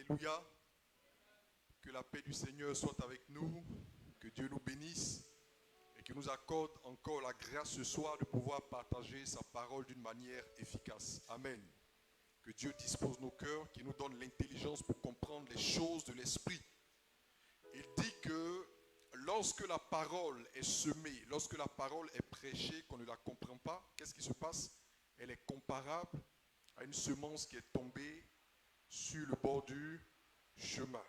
Alléluia. Que la paix du Seigneur soit avec nous. Que Dieu nous bénisse et qu'il nous accorde encore la grâce ce soir de pouvoir partager sa parole d'une manière efficace. Amen. Que Dieu dispose nos cœurs, qu'il nous donne l'intelligence pour comprendre les choses de l'esprit. Il dit que lorsque la parole est semée, lorsque la parole est prêchée, qu'on ne la comprend pas, qu'est-ce qui se passe? Elle est comparable à une semence qui est tombée sur le bord du chemin.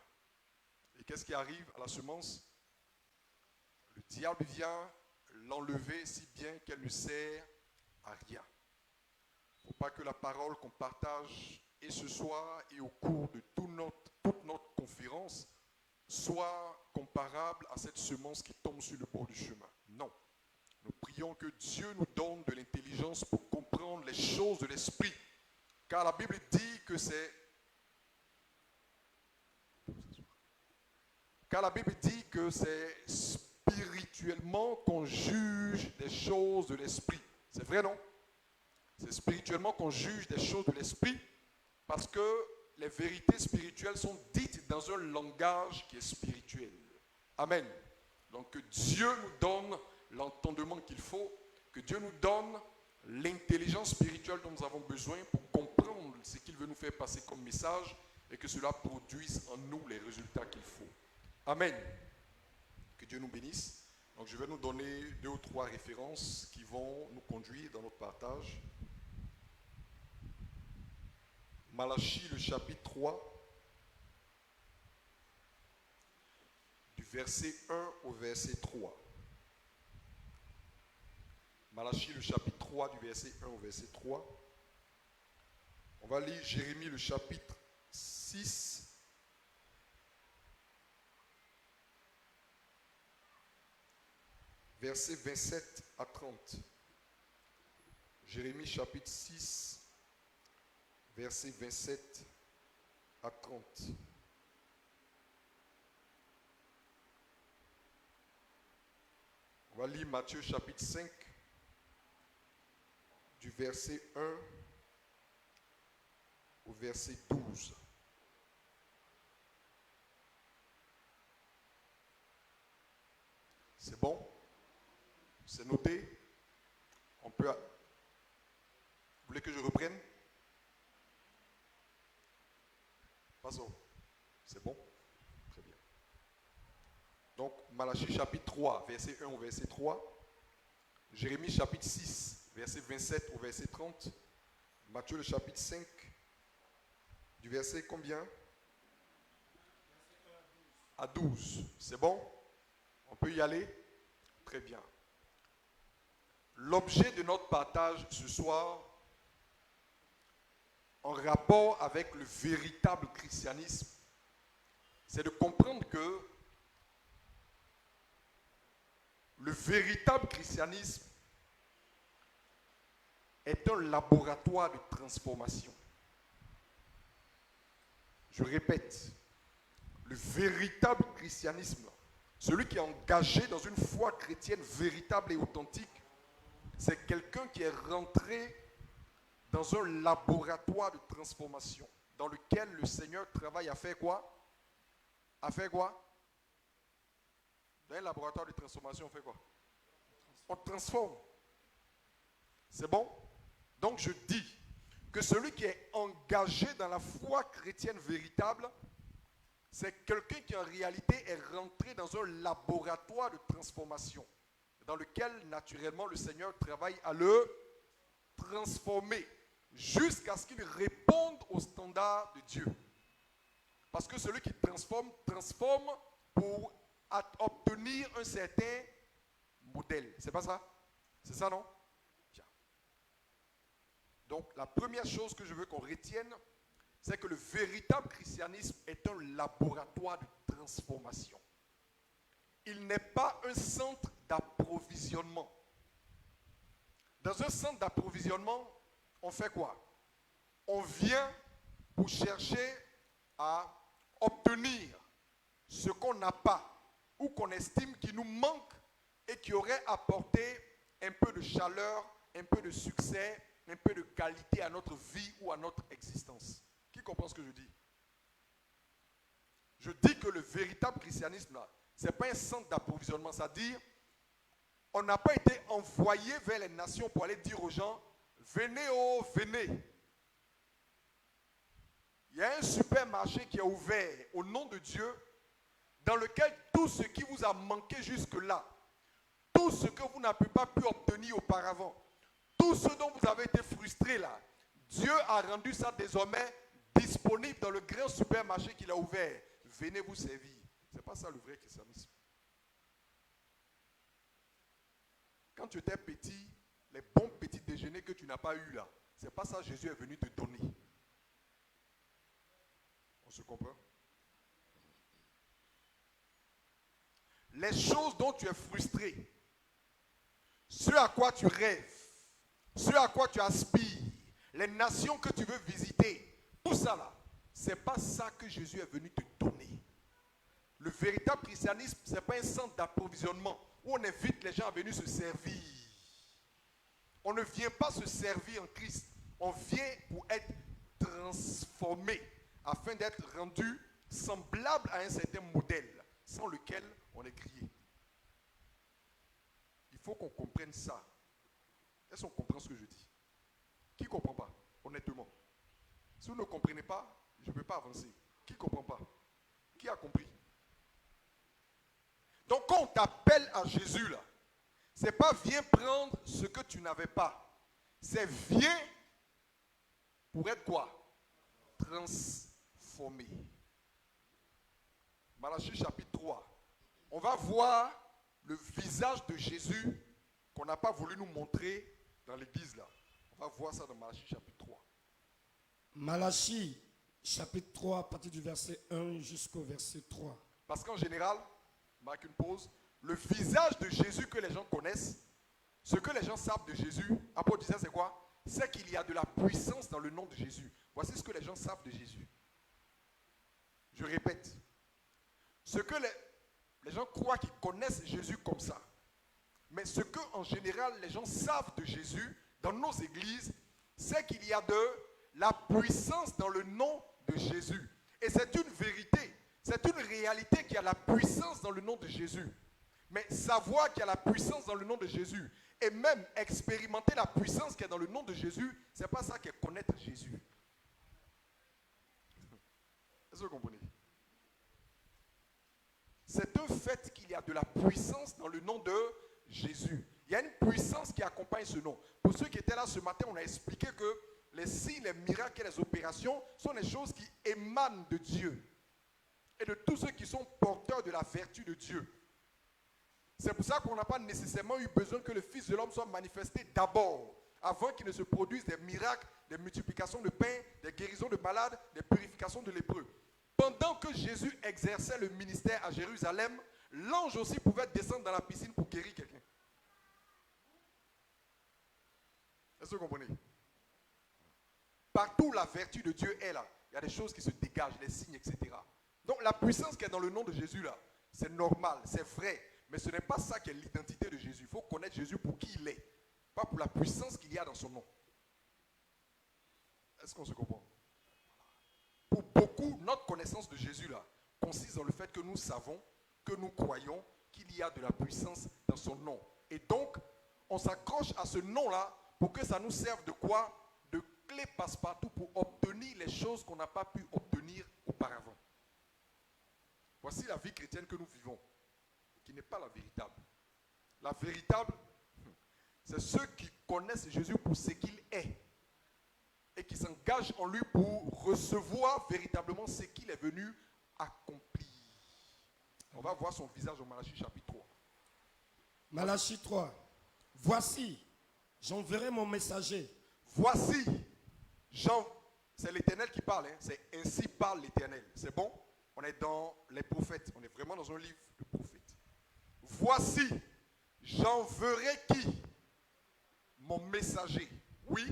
Et qu'est-ce qui arrive à la semence? Le diable vient l'enlever si bien qu'elle ne sert à rien. Il ne faut pas que la parole qu'on partage et ce soir et au cours de toute notre conférence soit comparable à cette semence qui tombe sur le bord du chemin. Non. Nous prions que Dieu nous donne de l'intelligence pour comprendre les choses de l'esprit. Car la Bible dit que c'est... Car la Bible dit que c'est spirituellement qu'on juge des choses de l'esprit. C'est vrai, non? C'est spirituellement qu'on juge des choses de l'esprit parce que les vérités spirituelles sont dites dans un langage qui est spirituel. Amen. Donc que Dieu nous donne l'entendement qu'il faut, que Dieu nous donne l'intelligence spirituelle dont nous avons besoin pour comprendre ce qu'il veut nous faire passer comme message et que cela produise en nous les résultats qu'il faut. Amen. Que Dieu nous bénisse. Donc je vais nous donner 2 ou 3 références qui vont nous conduire dans notre partage. Malachie, le chapitre 3, du verset 1 au verset 3. Malachie, le chapitre 3, du verset 1 au verset 3. On va lire Jérémie, le chapitre 6. Versets 27 à 30. Jérémie chapitre 6, versets 27 à 30. On va lire Matthieu chapitre 5, du verset 1 au verset 12. C'est bon? C'est noté? On peut... Vous voulez que je reprenne? Passons. C'est bon? Très bien. Donc, Malachie chapitre 3, verset 1 au verset 3. Jérémie chapitre 6, verset 27 au verset 30. Matthieu le chapitre 5, du verset combien? À 12. C'est bon? On peut y aller? Très bien. L'objet de notre partage ce soir, en rapport avec le véritable christianisme, c'est de comprendre que le véritable christianisme est un laboratoire de transformation. Je répète, le véritable christianisme, celui qui est engagé dans une foi chrétienne véritable et authentique, c'est quelqu'un qui est rentré dans un laboratoire de transformation dans lequel le Seigneur travaille à faire quoi? À faire quoi? Dans un laboratoire de transformation, on fait quoi? On transforme. C'est bon? Donc je dis que celui qui est engagé dans la foi chrétienne véritable, c'est quelqu'un qui en réalité est rentré dans un laboratoire de transformation dans lequel naturellement le Seigneur travaille à le transformer jusqu'à ce qu'il réponde aux standards de Dieu. Parce que celui qui transforme pour obtenir un certain modèle. C'est pas ça? C'est ça, non? Tiens. Donc la première chose que je veux qu'on retienne, c'est que le véritable christianisme est un laboratoire de transformation. Il n'est pas un centre d'approvisionnement. Dans un centre d'approvisionnement, on fait quoi? On vient pour chercher à obtenir ce qu'on n'a pas ou qu'on estime qui nous manque et qui aurait apporté un peu de chaleur, un peu de succès, un peu de qualité à notre vie ou à notre existence. Qui comprend ce que je dis? véritable christianisme, là, ce n'est pas un centre d'approvisionnement. C'est-à-dire, on n'a pas été envoyé vers les nations pour aller dire aux gens, venez, oh, venez. Il y a un supermarché qui est ouvert au nom de Dieu, dans lequel tout ce qui vous a manqué jusque-là, tout ce que vous n'avez pas pu obtenir auparavant, tout ce dont vous avez été frustré là, Dieu a rendu ça désormais disponible dans le grand supermarché qu'il a ouvert. Venez vous servir. Ce n'est pas ça le vrai christianisme. Quand tu étais petit, les bons petits déjeuners que tu n'as pas eu là, ce n'est pas ça que Jésus est venu te donner. On se comprend? Les choses dont tu es frustré, ce à quoi tu rêves, ce à quoi tu aspires, les nations que tu veux visiter, tout ça là, ce n'est pas ça que Jésus est venu te donner. Le véritable christianisme, ce n'est pas un centre d'approvisionnement où on invite les gens à venir se servir. On ne vient pas se servir en Christ, on vient pour être transformé afin d'être rendu semblable à un certain modèle sans lequel on est grillé. Il faut qu'on comprenne ça. Est-ce qu'on comprend ce que je dis? Qui ne comprend pas, honnêtement? Si vous ne comprenez pas, je ne peux pas avancer. Qui ne comprend pas? Qui a compris? Donc quand on t'appelle à Jésus là, c'est pas viens prendre ce que tu n'avais pas. C'est viens pour être quoi? Transformé. Malachie chapitre 3. On va voir le visage de Jésus qu'on n'a pas voulu nous montrer dans l'église là. On va voir ça dans Malachie chapitre 3. Malachie chapitre 3 à partir du verset 1 jusqu'au verset 3. Parce qu'en général, marque une pause, le visage de Jésus que les gens connaissent, ce que les gens savent de Jésus, apôtre disait c'est quoi? C'est qu'il y a de la puissance dans le nom de Jésus. Voici ce que les gens savent de Jésus. Je répète. Ce que les gens croient qu'ils connaissent Jésus comme ça. Mais ce que en général les gens savent de Jésus dans nos églises, c'est qu'il y a de la puissance dans le nom de Jésus. Et c'est une vérité, c'est une réalité qu'il y a la puissance dans le nom de Jésus. Mais savoir qu'il y a la puissance dans le nom de Jésus et même expérimenter la puissance qu'il y a dans le nom de Jésus, ce n'est pas ça qu'est connaître Jésus. Est-ce que vous comprenez? C'est un fait qu'il y a de la puissance dans le nom de Jésus. Il y a une puissance qui accompagne ce nom. Pour ceux qui étaient là ce matin, on a expliqué que les signes, les miracles et les opérations sont des choses qui émanent de Dieu et de tous ceux qui sont porteurs de la vertu de Dieu. C'est pour ça qu'on n'a pas nécessairement eu besoin que le Fils de l'homme soit manifesté d'abord, avant qu'il ne se produise des miracles, des multiplications de pain, des guérisons de malades, des purifications de lépreux. Pendant que Jésus exerçait le ministère à Jérusalem, l'ange aussi pouvait descendre dans la piscine pour guérir quelqu'un. Est-ce que vous comprenez? Partout où la vertu de Dieu est là, il y a des choses qui se dégagent, les signes, etc. Donc la puissance qui est dans le nom de Jésus là, c'est normal, c'est vrai, mais ce n'est pas ça qui est l'identité de Jésus. Il faut connaître Jésus pour qui il est, pas pour la puissance qu'il y a dans son nom. Est-ce qu'on se comprend? Pour beaucoup, notre connaissance de Jésus là consiste dans le fait que nous savons, que nous croyons qu'il y a de la puissance dans son nom. Et donc, on s'accroche à ce nom-là pour que ça nous serve de quoi? De clé passe-partout pour obtenir les choses qu'on n'a pas pu obtenir auparavant. Voici la vie chrétienne que nous vivons, qui n'est pas la véritable. La véritable, c'est ceux qui connaissent Jésus pour ce qu'il est et qui s'engagent en lui pour recevoir véritablement ce qu'il est venu accomplir. On va voir son visage au Malachie chapitre 3. Malachie 3. Voici, j'enverrai mon messager. Voici, c'est l'Éternel qui parle, hein. C'est ainsi parle l'Éternel. C'est bon? On est dans les prophètes. On est vraiment dans un livre de prophètes. Voici, j'enverrai qui? Mon messager. Oui.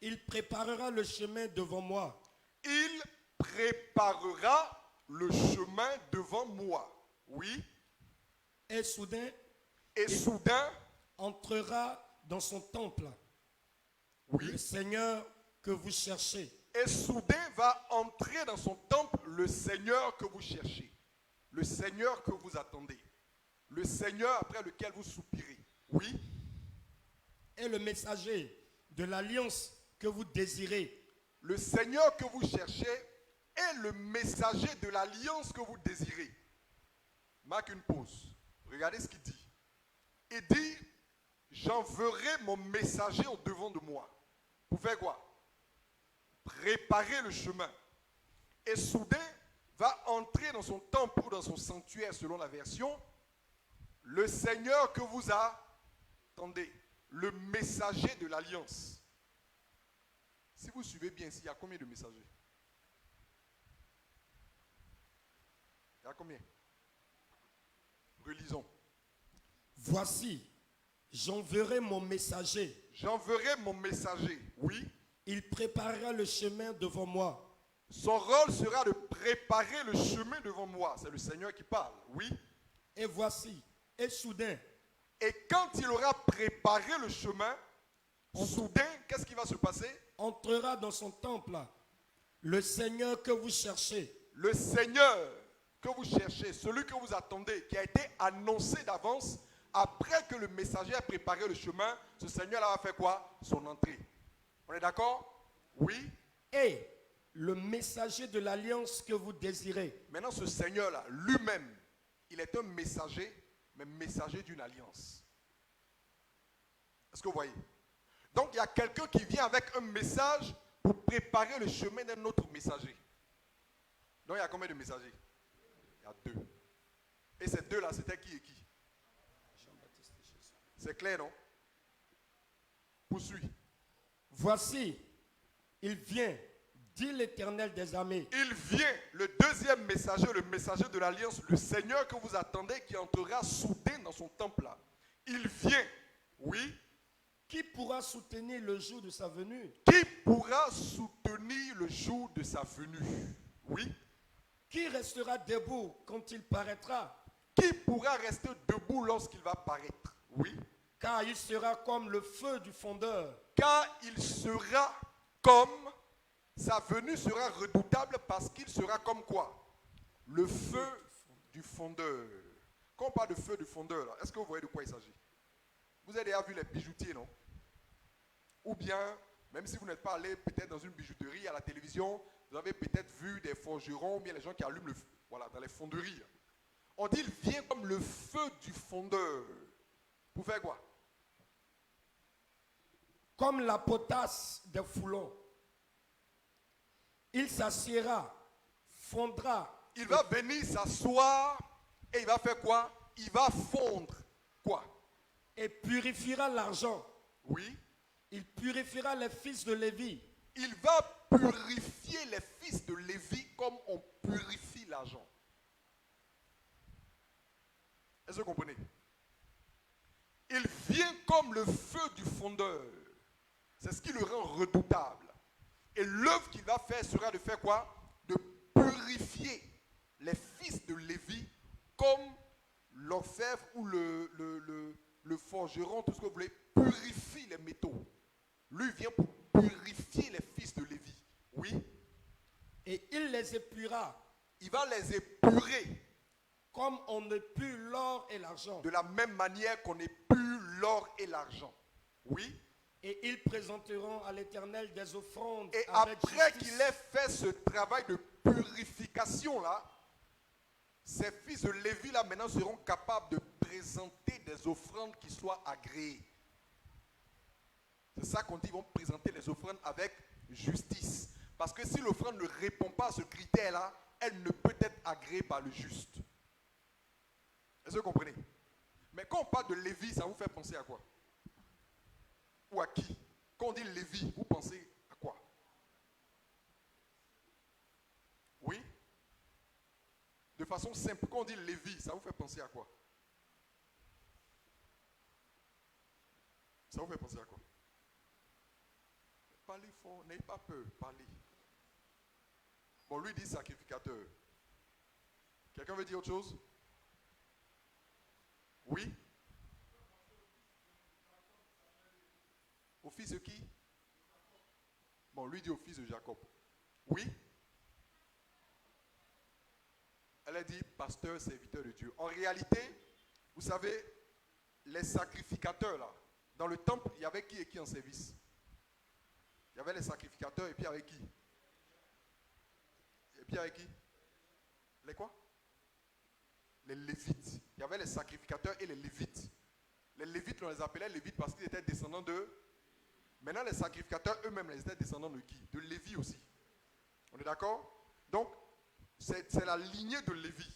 Il préparera le chemin devant moi. Il préparera le chemin devant moi. Oui. Et soudain, entrera dans son temple. Oui. Le Seigneur que vous cherchez. Et soudain va entrer dans son temple le Seigneur que vous cherchez. Le Seigneur que vous attendez. Le Seigneur après lequel vous soupirez. Oui. est le messager de l'alliance que vous désirez. Le Seigneur que vous cherchez est le messager de l'alliance que vous désirez. Marque une pause. Regardez ce qu'il dit. Il dit, j'enverrai mon messager au devant de moi. Pour faire quoi? Préparer le chemin. Et soudain, va entrer dans son temple ou dans son sanctuaire, selon la version, le Seigneur que vous attendez, le messager de l'alliance. Si vous suivez bien ici, il y a combien de messagers? Il y a combien? Relisons. Voici, j'enverrai mon messager. J'enverrai mon messager, oui. Il préparera le chemin devant moi. Son rôle sera de préparer le chemin devant moi. C'est le Seigneur qui parle, oui. Et voici, et soudain, Et quand il aura préparé le chemin, soudain, qu'est-ce qui va se passer? entrera dans son temple le Seigneur que vous cherchez. Le Seigneur que vous cherchez, celui que vous attendez, qui a été annoncé d'avance, après que le messager a préparé le chemin, ce Seigneur-là va faire quoi? Son entrée. On est d'accord? Oui. Et le messager de l'alliance que vous désirez. Maintenant, ce Seigneur-là, lui-même, il est un messager, mais messager d'une alliance. Est-ce que vous voyez? Donc, il y a quelqu'un qui vient avec un message pour préparer le chemin d'un autre messager. Donc, il y a combien de messagers? Il y a deux. Et ces deux-là, c'était qui et qui? Jean-Baptiste et Jésus. C'est clair, non? Poursuis. Voici, il vient, dit l'Éternel des armées. Il vient, le deuxième messager, le messager de l'alliance, le Seigneur que vous attendez, qui entrera soudain dans son temple là. Il vient, oui. Qui pourra soutenir le jour de sa venue? Qui pourra soutenir le jour de sa venue? Oui. Qui restera debout quand il paraîtra? Qui pourra rester debout lorsqu'il va paraître? Oui. Car il sera comme le feu du fondeur. Car il sera comme, sa venue sera redoutable parce qu'il sera comme quoi? Le feu du fondeur. Quand on parle de feu du fondeur, là, est-ce que vous voyez de quoi il s'agit? Vous avez déjà vu les bijoutiers, non? Ou bien, même si vous n'êtes pas allé peut-être dans une bijouterie à la télévision, vous avez peut-être vu des forgerons ou bien les gens qui allument le feu, voilà, dans les fonderies. On dit il vient comme le feu du fondeur. Pour faire quoi? Comme la potasse des foulons. Il s'assiera, fondra. Il va venir s'asseoir et il va faire quoi? Il va fondre quoi? Et purifiera l'argent. Oui. Il purifiera les fils de Lévi. Il va purifier les fils de Lévi comme on purifie l'argent. Est-ce que vous comprenez? Il vient comme le feu du fondeur. C'est ce qui le rend redoutable. Et l'œuvre qu'il va faire sera de faire quoi? De purifier les fils de Lévi comme l'orfèvre ou le forgeron, tout ce que vous voulez, purifie les métaux. Lui vient pour purifier les fils de Lévi. Oui. Et il les épuira. Il va les épurer. Comme on épure l'or et l'argent. De la même manière qu'on épure l'or et l'argent. Oui. Et ils présenteront à l'Éternel des offrandes. Et avec après justice. qu'il ait fait ce travail de purification là, ces fils de Lévi là maintenant seront capables de présenter des offrandes qui soient agréées. C'est ça qu'on dit, ils vont présenter les offrandes avec justice. Parce que si l'offrande ne répond pas à ce critère-là, elle ne peut être agréée par le juste. Est-ce que vous comprenez? Mais quand on parle de Lévi, ça vous fait penser à quoi? Ou à qui? Quand on dit Lévi, vous pensez à quoi? Oui? De façon simple, quand on dit Lévi, ça vous fait penser à quoi? Ça vous fait penser à quoi? Parlez fort, n'ayez pas peur, parlez. Bon, lui dit sacrificateur. Quelqu'un veut dire autre chose? Oui? Au fils de qui? Bon, lui dit au fils de Jacob. Oui? Elle a dit pasteur, serviteur de Dieu. En réalité, vous savez, les sacrificateurs là, dans le temple, il y avait qui et qui en service? Il y avait les sacrificateurs et puis avec qui? Et puis avec qui? Les quoi? Les Lévites. Il y avait les sacrificateurs et les Lévites. Les Lévites, on les appelait Lévites parce qu'ils étaient descendants de... Maintenant, les sacrificateurs eux-mêmes, ils étaient descendants de qui? De Lévi aussi. On est d'accord? Donc, c'est la lignée de Lévi.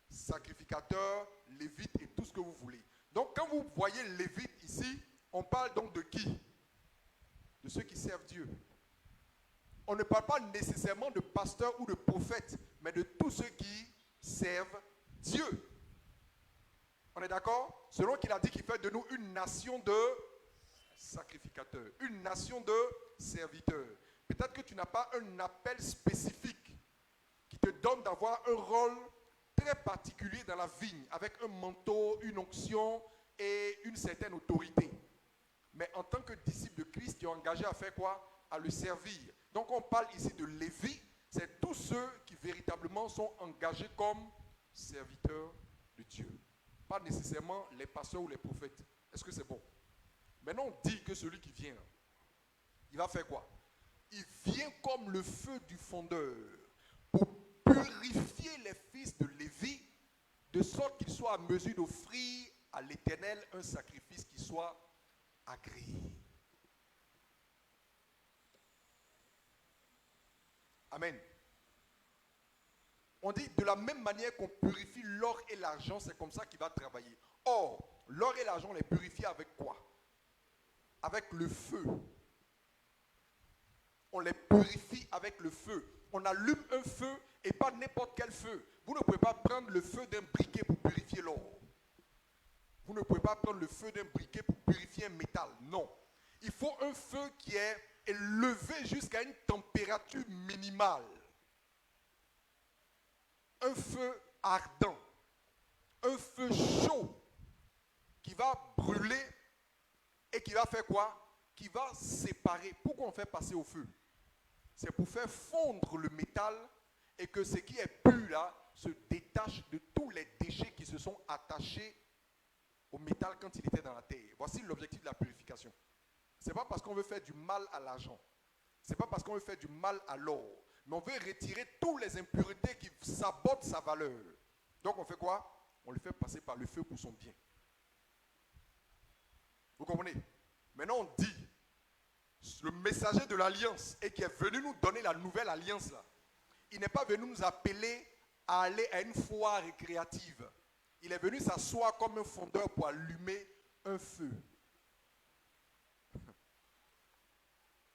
Sacrificateurs, Lévites et tout ce que vous voulez. Donc, quand vous voyez Lévites ici, on parle donc de qui? De ceux qui servent Dieu. On ne parle pas nécessairement de pasteurs ou de prophètes, mais de tous ceux qui servent Dieu. On est d'accord? Selon qu'il a dit qu'il fait de nous une nation de sacrificateurs, une nation de serviteurs. Peut-être que tu n'as pas un appel spécifique qui te donne d'avoir un rôle très particulier dans la vigne, avec un manteau, une onction et une certaine autorité. Mais en tant que disciple de Christ, tu es engagé à faire quoi? À le servir. Donc on parle ici de Lévi, c'est tous ceux qui véritablement sont engagés comme serviteurs de Dieu. Pas nécessairement les pasteurs ou les prophètes. Est-ce que c'est bon? Maintenant on dit que celui qui vient, il va faire quoi? Il vient comme le feu du fondeur pour purifier les fils de Lévi, de sorte qu'ils soient à mesure d'offrir à l'Éternel un sacrifice qui soit agréé. Amen. On dit de la même manière qu'on purifie l'or et l'argent, c'est comme ça qu'il va travailler. Or, l'or et l'argent, on les purifie avec quoi? Avec le feu. On les purifie avec le feu. On allume un feu et pas n'importe quel feu. Vous ne pouvez pas prendre le feu d'un briquet pour purifier l'or. Vous ne pouvez pas prendre le feu d'un briquet pour purifier un métal. Non. Il faut un feu qui est élevé jusqu'à une température minimale. Un feu ardent. Un feu chaud qui va brûler et qui va faire quoi? Qui va séparer. Pourquoi on fait passer au feu? C'est pour faire fondre le métal et que ce qui est pur là se détache de tous les déchets qui se sont attachés au métal quand il était dans la terre. Voici l'objectif de la purification. Ce n'est pas parce qu'on veut faire du mal à l'argent. Ce n'est pas parce qu'on veut faire du mal à l'or. Mais on veut retirer toutes les impuretés qui sabotent sa valeur. Donc on fait quoi? On le fait passer par le feu pour son bien. Vous comprenez? Maintenant on dit, le messager de l'alliance et qui est venu nous donner la nouvelle alliance là, il n'est pas venu nous appeler à aller à une foire récréative. Il est venu s'asseoir comme un fondeur pour allumer un feu.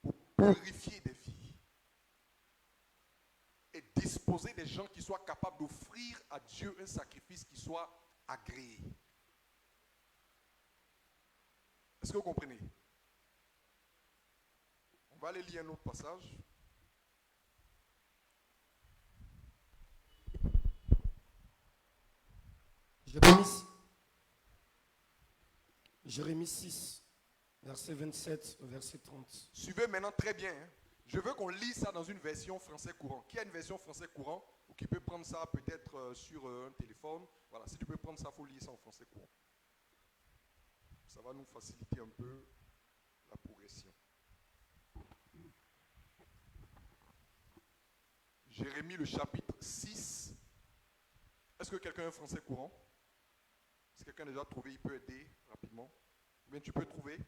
Pour purifier des vies. Et disposer des gens qui soient capables d'offrir à Dieu un sacrifice qui soit agréé. Est-ce que vous comprenez? On va aller lire un autre passage. Jérémie 6, verset 27 au verset 30. Suivez maintenant très bien. Hein. Je veux qu'on lise ça dans une version français courant. Qui a une version français courant ou qui peut prendre ça peut-être sur un téléphone? Voilà, si tu peux prendre ça, il faut lire ça en français courant. Ça va nous faciliter un peu la progression. Jérémie, le chapitre 6. Est-ce que quelqu'un a un français courant? Si quelqu'un a déjà trouvé, il peut aider rapidement. Ou bien tu peux trouver.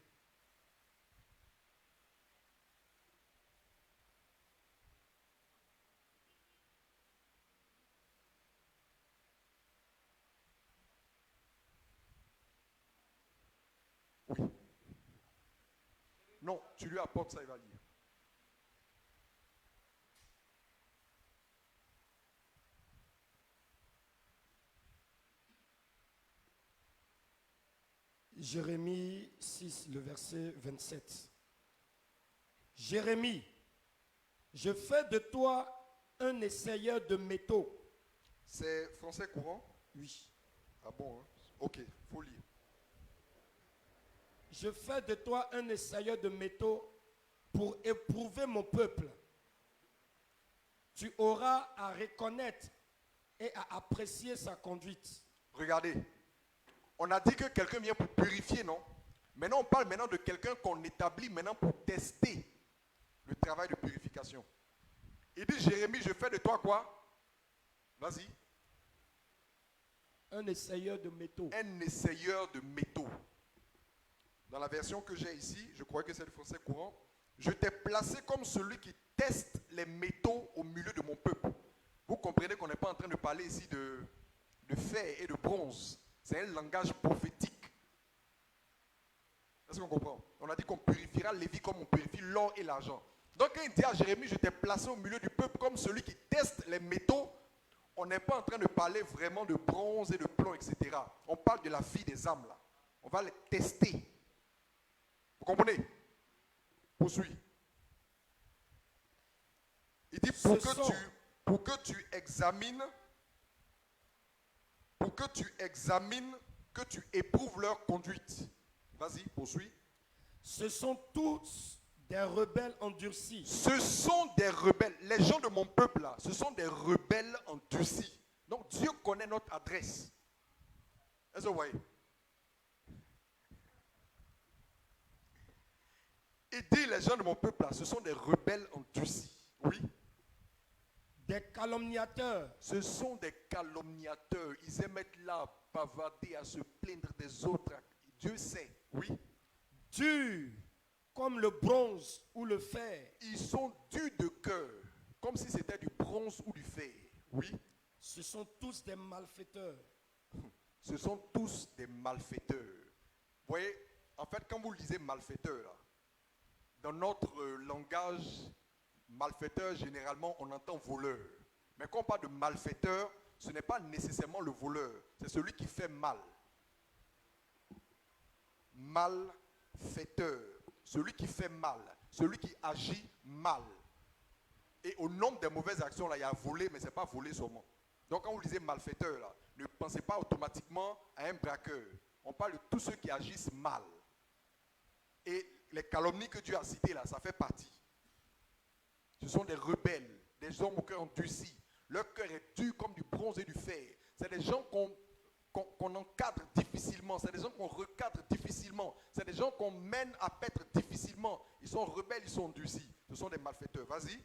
Oui. Non, tu lui apportes ça, il va lire. Jérémie 6, le verset 27. Jérémie, je fais de toi un essayeur de métaux. C'est français courant? Oui. Ah bon, hein? Ok, faut lire. Je fais de toi un essayeur de métaux pour éprouver mon peuple. Tu auras à reconnaître et à apprécier sa conduite. Regardez, on a dit que quelqu'un vient pour purifier, non? Maintenant, on parle maintenant de quelqu'un qu'on établit maintenant pour tester le travail de purification. Il dit, Jérémie, je fais de toi quoi? Vas-y. Un essayeur de métaux. Un essayeur de métaux. Dans la version que j'ai ici, je crois que c'est le français courant, je t'ai placé comme celui qui teste les métaux au milieu de mon peuple. Vous comprenez qu'on n'est pas en train de parler ici de fer et de bronze. C'est un langage prophétique. Est-ce qu'on comprend? On a dit qu'on purifiera les vies comme on purifie l'or et l'argent. Donc quand il dit à Jérémie, je t'ai placé au milieu du peuple comme celui qui teste les métaux, on n'est pas en train de parler vraiment de bronze et de plomb, etc. On parle de la vie des âmes là. On va les tester. Vous comprenez? Poursuis. Il dit pour que tu examines, que tu éprouves leur conduite. Vas-y, poursuis. Ce sont tous des rebelles endurcis. Ce sont des rebelles. Les gens de mon peuple là, ce sont des rebelles endurcis. Donc Dieu connaît notre adresse. Est-ce que vous voyez? Il dit les gens de mon peuple là, ce sont des rebelles endurcis. Oui. Des calomniateurs. Ce sont des calomniateurs. Ils aiment être là, bavarder, à se plaindre des autres. Dieu sait. Oui. Durs comme le bronze ou le fer. Ils sont durs de cœur, comme si c'était du bronze ou du fer. Oui. Ce sont tous des malfaiteurs. Ce sont tous des malfaiteurs. Vous voyez, en fait, quand vous lisez malfaiteur, là, dans notre langage, malfaiteur, généralement, on entend voleur. Mais quand on parle de malfaiteur, ce n'est pas nécessairement le voleur, c'est celui qui fait mal. Malfaiteur, celui qui fait mal, celui qui agit mal. Et au nombre des mauvaises actions, là, il y a volé, mais ce n'est pas volé seulement. Donc quand vous lisez malfaiteur, là, ne pensez pas automatiquement à un braqueur. On parle de tous ceux qui agissent mal. Et les calomnies que Dieu a citées, là, ça fait partie. Ce sont des rebelles, des hommes au cœur endurci. Leur cœur est dur comme du bronze et du fer. C'est des gens qu'on encadre difficilement. C'est des gens qu'on recadre difficilement. C'est des gens qu'on mène à paître difficilement. Ils sont rebelles, ils sont endurcis. Ce sont des malfaiteurs. Vas-y.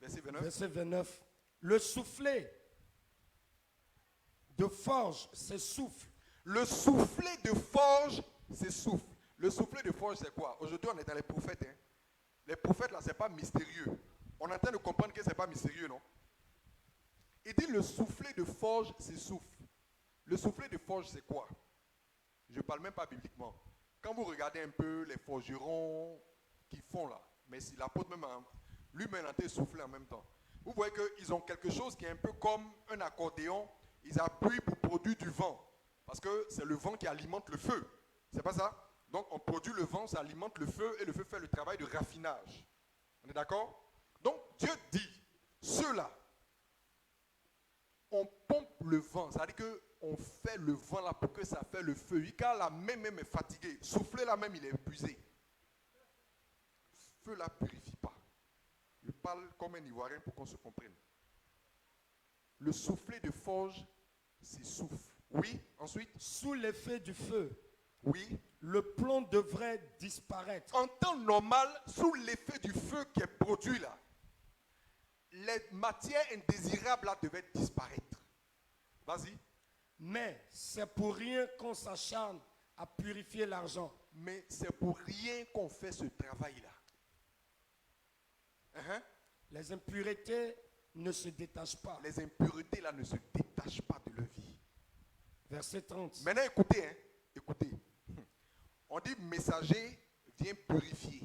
Verset 29. Verset 29. Le soufflet de forge s'essouffle. Le soufflet de forge s'essouffle. Le soufflet de forge, c'est quoi? Aujourd'hui, on est dans les prophètes. Hein. Les prophètes, là, ce n'est pas mystérieux. On est en train de comprendre que ce n'est pas mystérieux, non? Il dit le soufflet de forge s'essouffle. Le soufflet de forge, c'est quoi? Je ne parle même pas bibliquement. Quand vous regardez un peu les forgerons qui font là, mais si l'apôtre même, lui-même a été soufflé en même temps. Vous voyez qu'ils ont quelque chose qui est un peu comme un accordéon. Ils appuient pour produire du vent. Parce que c'est le vent qui alimente le feu. C'est pas ça? Donc on produit le vent, ça alimente le feu et le feu fait le travail de raffinage. On est d'accord? Donc Dieu dit, ceux-là, on pompe le vent. C'est-à-dire qu'on fait le vent là pour que ça fait le feu. Car la main même est fatiguée. Souffler là même, il est épuisé. Feu là purifie pas. Je parle comme un Ivoirien pour qu'on se comprenne. Le soufflet de forge s'essouffle. Oui, ensuite. Sous l'effet du feu. Oui. Le plomb devrait disparaître. En temps normal, sous l'effet du feu qui est produit là, les matières indésirables là devaient disparaître. Vas-y. Mais c'est pour rien qu'on s'acharne à purifier l'argent. Mais c'est pour rien qu'on fait ce travail-là. Les impuretés ne se détachent pas. Les impuretés là ne se détachent pas de leur vie. Verset 30. Maintenant écoutez, écoutez. On dit messager vient purifier.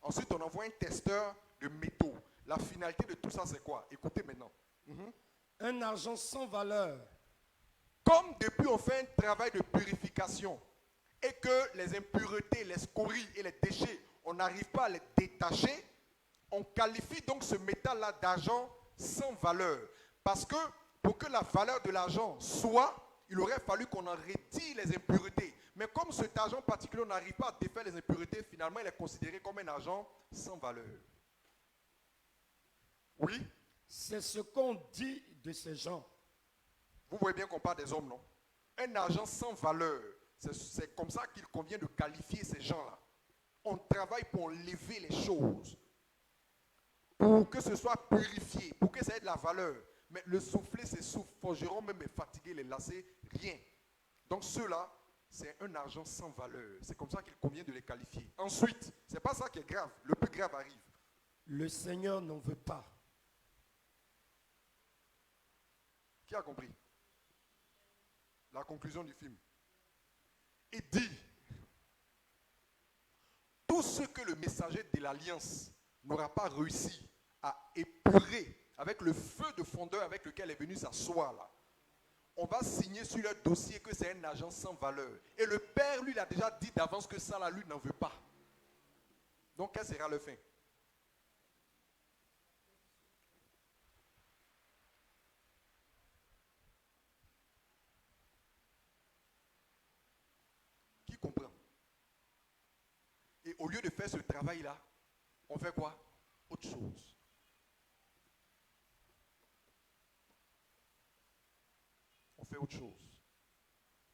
Ensuite on envoie un testeur de métaux. La finalité de tout ça c'est quoi? Écoutez maintenant. Un argent sans valeur. Comme depuis on fait un travail de purification et que les impuretés, les scories et les déchets, on n'arrive pas à les détacher, on qualifie donc ce métal-là d'argent sans valeur. Parce que pour que la valeur de l'argent soit, il aurait fallu qu'on en retire les impuretés. Mais comme cet argent particulier, on n'arrive pas à défaire les impuretés, finalement il est considéré comme un argent sans valeur. Oui, C'est ce qu'on dit de ces gens. vous voyez bien qu'on parle des hommes, non? Un argent sans valeur, c'est comme ça qu'il convient de qualifier ces gens-là. On travaille pour enlever les choses, pour que ce soit purifié, pour que ça ait de la valeur. Mais le souffler, c'est souffle. Forgeron même est fatigué, les lacets, rien. Donc ceux-là, c'est un argent sans valeur. C'est comme ça qu'il convient de les qualifier. Ensuite, ce n'est pas ça qui est grave. Le plus grave arrive. Le Seigneur n'en veut pas. Qui a compris? La conclusion du film. Il dit, tout ce que le messager de l'Alliance n'aura pas réussi à épurer avec le feu de fondeur avec lequel est venu s'asseoir là, on va signer sur leur dossier que c'est un agent sans valeur. Et le Père, lui, il a déjà dit d'avance que ça, là, lui, n'en veut pas. Donc, quelle sera le fin? Qui comprend? Et au lieu de faire ce travail-là, on fait quoi? Autre chose. On fait autre chose.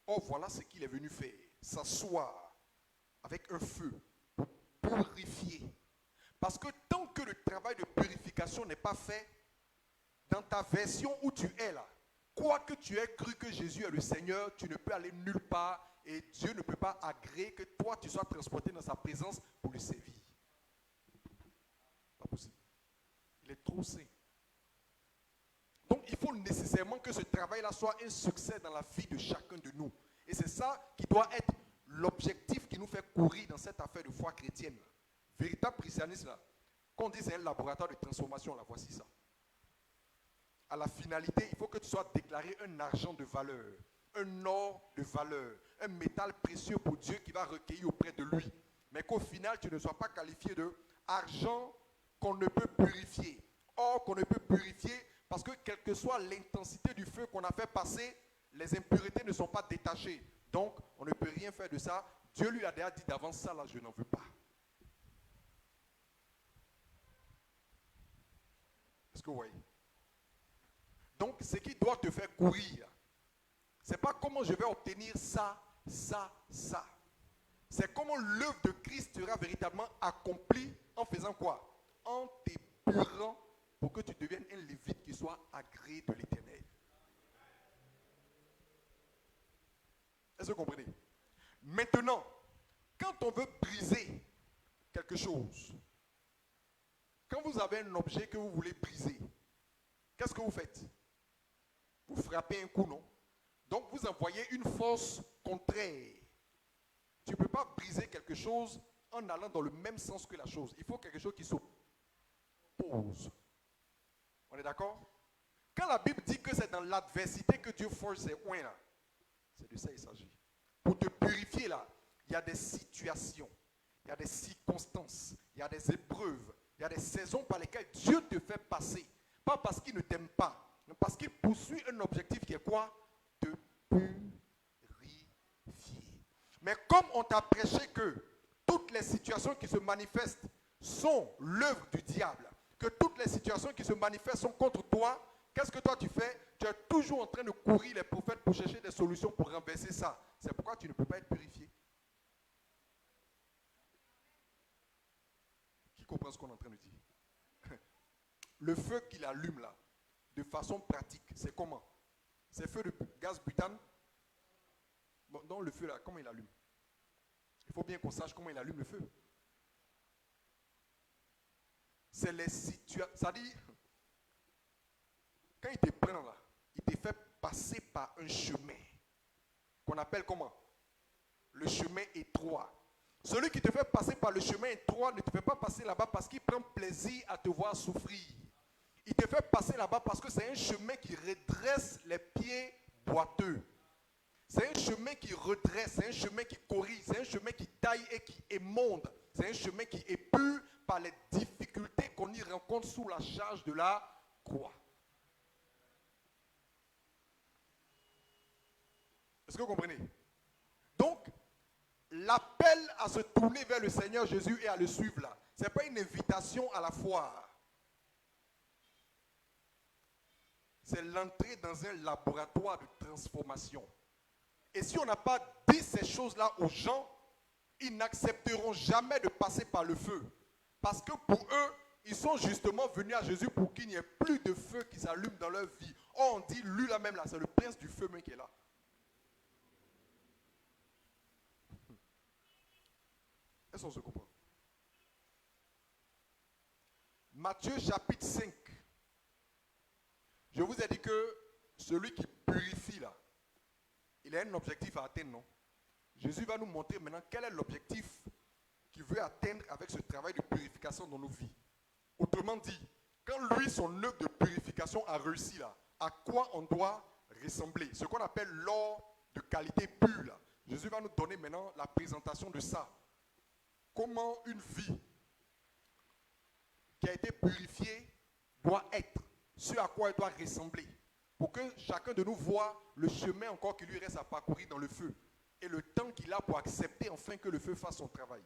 Or, voilà ce qu'il est venu faire. S'asseoir avec un feu pour purifier. Parce que tant que le travail de purification n'est pas fait, dans ta version où tu es là, quoi que tu aies cru que Jésus est le Seigneur, tu ne peux aller nulle part et Dieu ne peut pas agréer que toi tu sois transporté dans sa présence pour le servir. Pas possible. Il est trop saint. Donc il faut nécessairement que ce travail-là soit un succès dans la vie de chacun de nous. Et c'est ça qui doit être l'objectif qui nous fait courir dans cette affaire de foi chrétienne. Véritable christianisme, là, quand on dit c'est un laboratoire de transformation, là, voici ça. À la finalité, il faut que tu sois déclaré un argent de valeur, un or de valeur, un métal précieux pour Dieu qui va recueillir auprès de lui. Mais qu'au final, tu ne sois pas qualifié de argent qu'on ne peut purifier, or qu'on ne peut purifier parce que quelle que soit l'intensité du feu qu'on a fait passer, les impuretés ne sont pas détachées. Donc, on ne peut rien faire de ça. Dieu lui a déjà dit d'avance, ça là, je n'en veux pas. Est-ce que vous voyez? Donc, ce qui doit te faire courir, ce n'est pas comment je vais obtenir ça, ça, ça. C'est comment l'œuvre de Christ sera véritablement accomplie en faisant quoi? En t'épurant pour que tu deviennes un lévite qui soit agréé de l'Éternel. Est-ce que vous comprenez? Maintenant, quand on veut briser quelque chose, quand vous avez un objet que vous voulez briser, qu'est-ce que vous faites? Vous frappez un coup, non? Donc vous envoyez une force contraire. Tu ne peux pas briser quelque chose en allant dans le même sens que la chose. Il faut quelque chose qui s'oppose. On est d'accord? Quand la Bible dit que c'est dans l'adversité que Dieu forge ses oins là, c'est de ça qu'il s'agit. Pour te purifier là, il y a des situations, il y a des circonstances, il y a des épreuves, il y a des saisons par lesquelles Dieu te fait passer. Pas parce qu'il ne t'aime pas, mais parce qu'il poursuit un objectif qui est quoi? Te purifier. Mais comme on t'a prêché que toutes les situations qui se manifestent sont l'œuvre du diable, que toutes les situations qui se manifestent sont contre toi, qu'est-ce que toi tu fais? Tu es toujours en train de courir les prophètes pour chercher des solutions pour renverser ça. C'est pourquoi tu ne peux pas être purifié. Qui comprend ce qu'on est en train de dire? Le feu qu'il allume là, de façon pratique, c'est comment? C'est feu de gaz butane. Bon, dans le feu là, comment il allume? Il faut bien qu'on sache comment il allume le feu. C'est les situations. Ça dit, quand il te prend là, il te fait passer par un chemin qu'on appelle comment? Le chemin étroit. Celui qui te fait passer par le chemin étroit ne te fait pas passer là-bas parce qu'il prend plaisir à te voir souffrir. Il te fait passer là-bas parce que c'est un chemin qui redresse les pieds boiteux. C'est un chemin qui redresse, c'est un chemin qui corrige, c'est un chemin qui taille et qui émonde. C'est un chemin qui épure par les difficultés qu'on y rencontre sous la charge de la croix. Est-ce que vous comprenez? Donc, l'appel à se tourner vers le Seigneur Jésus et à le suivre là, ce n'est pas une invitation à la foire. c'est l'entrée dans un laboratoire de transformation. Et si on n'a pas dit ces choses-là aux gens, ils n'accepteront jamais de passer par le feu. Parce que pour eux, ils sont justement venus à Jésus pour qu'il n'y ait plus de feu qui s'allume dans leur vie. Or, on dit, lui là même, là, c'est le prince du feu même qui est là. Est-ce qu'on se comprend? Matthieu chapitre 5. Je vous ai dit que celui qui purifie là, il a un objectif à atteindre, non? Jésus va nous montrer maintenant quel est l'objectif qu'il veut atteindre avec ce travail de purification dans nos vies. Autrement dit, quand lui, son œuvre de purification a réussi là, à quoi on doit ressembler? Ce qu'on appelle l'or de qualité pure là. Jésus va nous donner maintenant la présentation de ça. Comment une vie qui a été purifiée doit être, ce à quoi elle doit ressembler, pour que chacun de nous voit le chemin encore qui lui reste à parcourir dans le feu et le temps qu'il a pour accepter enfin que le feu fasse son travail.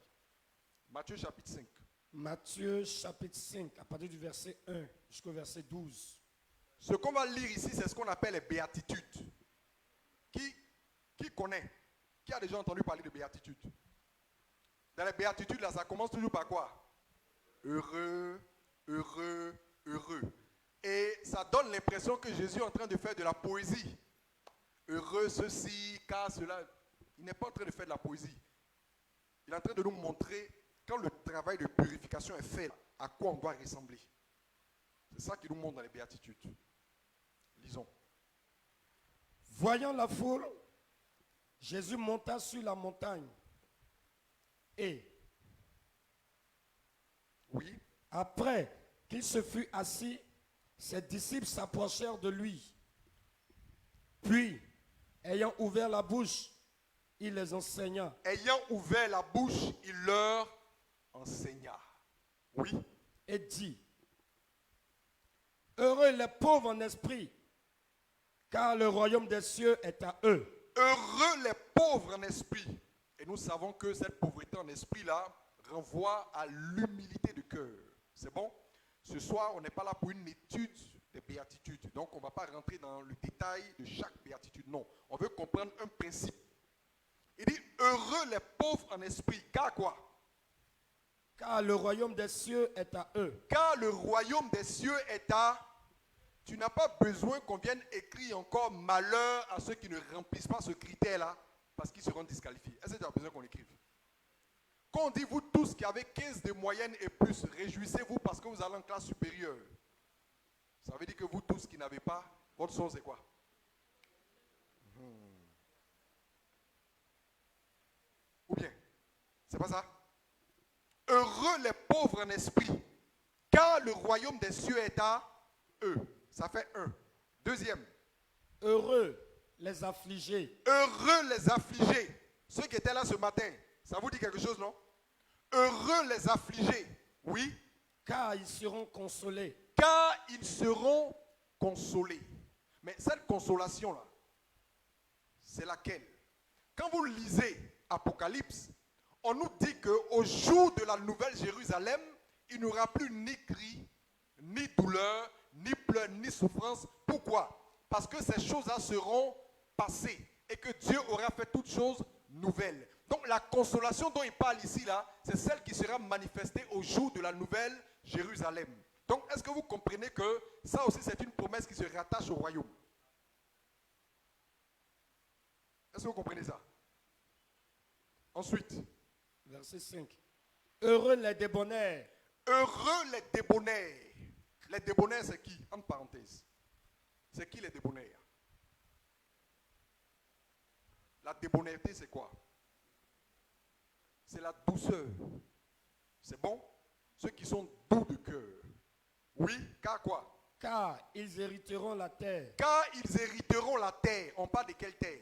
Matthieu chapitre 5. Matthieu chapitre 5, à partir du verset 1 jusqu'au verset 12. Ce qu'on va lire ici, c'est ce qu'on appelle les béatitudes. Qui connaît? Qui a déjà entendu parler de béatitudes? Dans les béatitudes, là, ça commence toujours par quoi? Heureux, heureux, heureux. Et ça donne l'impression que Jésus est en train de faire de la poésie. Heureux ceci, car cela. Il n'est pas en train de faire de la poésie. Il est en train de nous montrer, quand le travail de purification est fait, à quoi on doit ressembler. C'est ça qu'il nous montre dans les béatitudes. Lisons. Voyant la foule, Jésus monta sur la montagne. Et, oui, après qu'il se fut assis, ses disciples s'approchèrent de lui. Puis, ayant ouvert la bouche, il les enseigna. Ayant ouvert la bouche, il leur enseigna. Oui. Et dit, heureux les pauvres en esprit, car le royaume des cieux est à eux. Heureux les pauvres en esprit. Et nous savons que cette pauvreté en esprit-là renvoie à l'humilité de cœur. C'est bon? Ce soir, on n'est pas là pour une étude des béatitudes. Donc, on ne va pas rentrer dans le détail de chaque béatitude. Non. On veut comprendre un principe. Il dit, heureux les pauvres en esprit. Car quoi? Car le royaume des cieux est à eux. Car le royaume des cieux est à... Tu n'as pas besoin qu'on vienne écrire encore malheur à ceux qui ne remplissent pas ce critère-là, parce qu'ils seront disqualifiés. Est-ce que tu as besoin qu'on l'écrive? Quand on dit vous tous qui avez 15 de moyenne et plus, réjouissez-vous parce que vous allez en classe supérieure. Ça veut dire que vous tous qui n'avez pas, votre sort c'est quoi? Ou bien, c'est pas ça? Heureux les pauvres en esprit, car le royaume des cieux est à eux. Ça fait un. Deuxième. Heureux les affligés. Heureux les affligés. Ceux qui étaient là ce matin, ça vous dit quelque chose, non? Heureux les affligés. Oui. Car ils seront consolés. Car ils seront consolés. Mais cette consolation-là, c'est laquelle? Quand vous lisez Apocalypse, on nous dit qu'au jour de la nouvelle Jérusalem, il n'y aura plus ni cri, ni douleur, ni pleurs, ni souffrance. Pourquoi? Parce que ces choses-là seront passées et que Dieu aura fait toutes choses nouvelles. Donc la consolation dont il parle ici, là, c'est celle qui sera manifestée au jour de la nouvelle Jérusalem. Donc est-ce que vous comprenez que ça aussi c'est une promesse qui se rattache au royaume? Est-ce que vous comprenez ça? Ensuite, verset 5. Heureux les débonnaires. Heureux les débonnaires. Les débonnaires, c'est qui? Entre parenthèses. C'est qui les débonnaires? La débonnaireté, c'est quoi? C'est la douceur. C'est bon? Ceux qui sont doux de cœur. Oui, car quoi? Car ils hériteront la terre. Car ils hériteront la terre. On parle de quelle terre?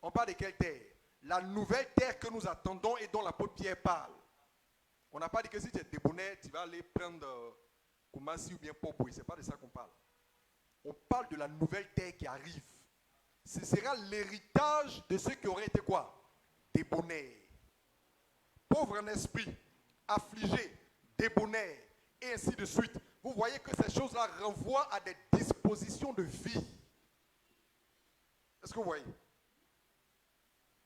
On parle de quelle terre? La nouvelle terre que nous attendons et dont l'apôtre Pierre parle. On n'a pas dit que si tu es débonnaire, tu vas aller prendre Koumassi ou bien Popoué. Ce n'est pas de ça qu'on parle. On parle de la nouvelle terre qui arrive. Ce sera l'héritage de ceux qui auraient été quoi? Débonnaires. Pauvres en esprit, affligés, débonnaires, et ainsi de suite. Vous voyez que ces choses-là renvoient à des dispositions position de vie. Est-ce que vous voyez?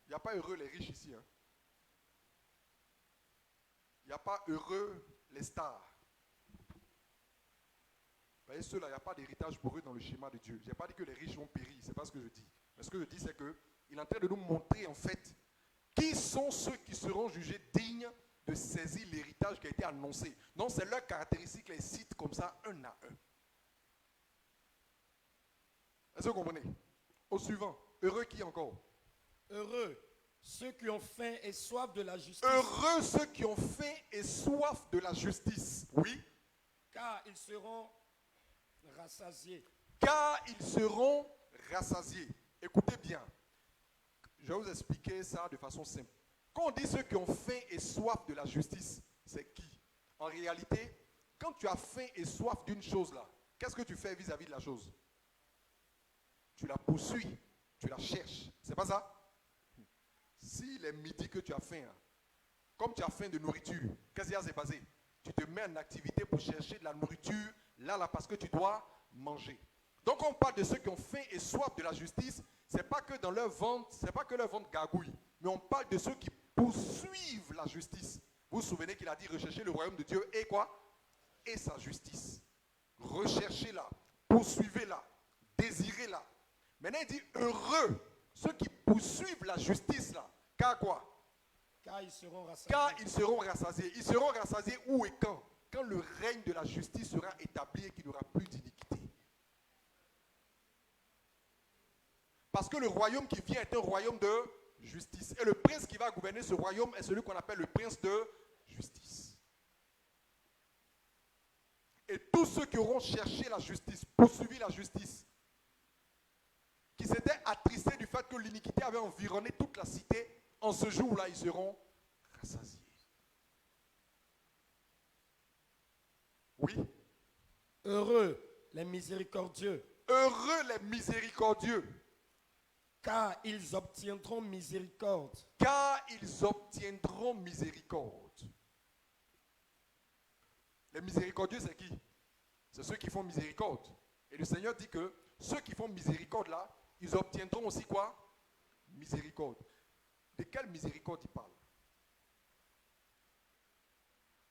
Il n'y a pas heureux les riches ici. Hein? Il n'y a pas heureux les stars. Vous voyez, ceux-là, il n'y a pas d'héritage pour eux dans le schéma de Dieu. Je n'ai pas dit que les riches vont périr, ce n'est pas ce que je dis. Mais ce que je dis, c'est qu'il est en train de nous montrer, en fait, qui sont ceux qui seront jugés dignes de saisir l'héritage qui a été annoncé. Donc, c'est leurs caractéristiques, les citent comme ça, un à un. Est-ce que vous comprenez? Au suivant, heureux qui encore? Heureux ceux qui ont faim et soif de la justice. Heureux ceux qui ont faim et soif de la justice. Oui. Car ils seront rassasiés. Car ils seront rassasiés. Écoutez bien. Je vais vous expliquer ça de façon simple. Quand on dit ceux qui ont faim et soif de la justice, c'est qui? En réalité, quand tu as faim et soif d'une chose là, qu'est-ce que tu fais vis-à-vis de la chose? Tu la poursuis, tu la cherches. C'est pas ça? S'il est midi que tu as faim, comme tu as faim de nourriture, qu'est-ce qui s'est passé? Tu te mets en activité pour chercher de la nourriture, là, parce que tu dois manger. Donc on parle de ceux qui ont faim et soif de la justice, c'est pas que dans leur ventre, c'est pas que leur ventre gargouille, mais on parle de ceux qui poursuivent la justice. Vous vous souvenez qu'il a dit rechercher le royaume de Dieu et quoi? Et sa justice. Recherchez-la, poursuivez-la, désirez-la. Maintenant il dit heureux ceux qui poursuivent la justice là. Car quoi? Car ils seront rassasiés. Car ils seront rassasiés. Ils seront rassasiés où et quand? Quand le règne de la justice sera établi et qu'il n'y aura plus d'iniquité. Parce que le royaume qui vient est un royaume de justice. Et le prince qui va gouverner ce royaume est celui qu'on appelle le prince de justice. Et tous ceux qui auront cherché la justice, poursuivi la justice, qui s'étaient attristés du fait que l'iniquité avait environné toute la cité, en ce jour-là, ils seront rassasiés. Oui. Heureux les miséricordieux. Heureux les miséricordieux. Car ils obtiendront miséricorde. Car ils obtiendront miséricorde. Les miséricordieux, c'est qui? C'est ceux qui font miséricorde. Et le Seigneur dit que ceux qui font miséricorde là, ils obtiendront aussi quoi? Miséricorde. De quelle miséricorde il parle?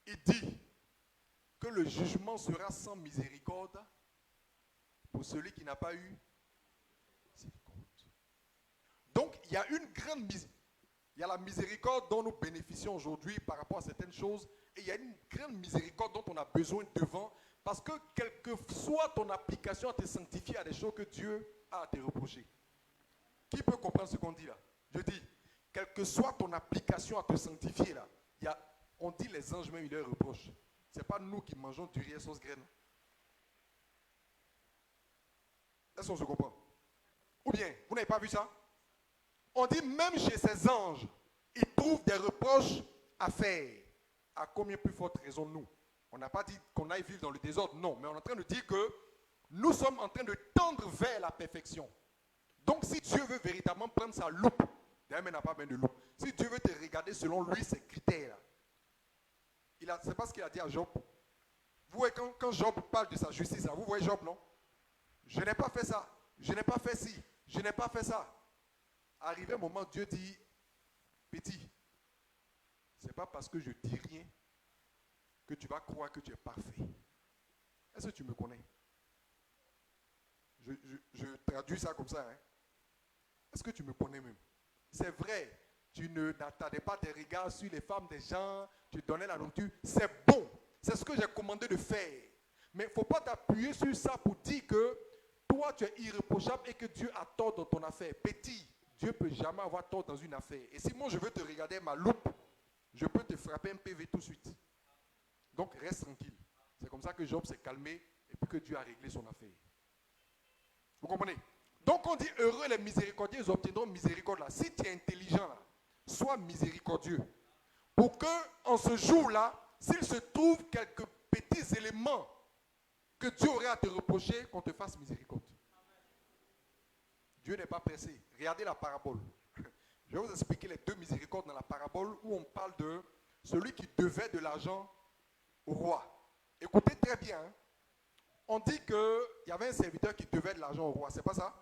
Il dit que le jugement sera sans miséricorde pour celui qui n'a pas eu miséricorde. Donc, il y a une grande miséricorde. Il y a la miséricorde dont nous bénéficions aujourd'hui par rapport à certaines choses. Et il y a une grande miséricorde dont on a besoin devant. Parce que quelle que soit ton application à te sanctifier à des choses que Dieu a à te reprocher. Qui peut comprendre ce qu'on dit là? Je dis, quelle que soit ton application à te sanctifier là, on dit les anges même, ils leur reprochent. Ce n'est pas nous qui mangeons du riz et sauce graine. Est-ce qu'on se comprend? Ou bien, vous n'avez pas vu ça? On dit même chez ces anges, ils trouvent des reproches à faire. À combien plus forte raison nous? On n'a pas dit qu'on aille vivre dans le désordre, non. Mais on est en train de dire que nous sommes en train de tendre vers la perfection. Donc si Dieu veut véritablement prendre sa loupe, d'ailleurs il n'a pas besoin de loupe. Si Dieu veut te regarder selon lui, ses critères, c'est pas ce qu'il a dit à Job. Vous voyez, quand Job parle de sa justice, là, vous voyez Job, non? Je n'ai pas fait ça, je n'ai pas fait ci, je n'ai pas fait ça. Arrivé un moment, Dieu dit, petit, c'est pas parce que je dis rien que tu vas croire que tu es parfait. Est-ce que tu me connais? Je traduis ça comme ça. Hein? Est-ce que tu me connais même? C'est vrai, tu n'attendais pas tes regards sur les femmes des gens, tu donnais la nourriture. C'est bon, c'est ce que j'ai commandé de faire. Mais il ne faut pas t'appuyer sur ça pour dire que toi tu es irréprochable et que Dieu a tort dans ton affaire. Petit, Dieu ne peut jamais avoir tort dans une affaire. Et si moi je veux te regarder ma loupe, je peux te frapper un PV tout de suite. Donc reste tranquille. C'est comme ça que Job s'est calmé et puis que Dieu a réglé son affaire. Vous comprenez? Donc on dit heureux les miséricordieux, ils obtiendront miséricorde là. Si tu es intelligent là, sois miséricordieux. Pour que en ce jour-là, s'il se trouve quelques petits éléments que Dieu aurait à te reprocher, qu'on te fasse miséricorde. Dieu n'est pas pressé. Regardez la parabole. Je vais vous expliquer les deux miséricordes dans la parabole où on parle de celui qui devait de l'argent au roi. Écoutez très bien. Hein. On dit qu'il y avait un serviteur qui devait de l'argent au roi, c'est pas ça?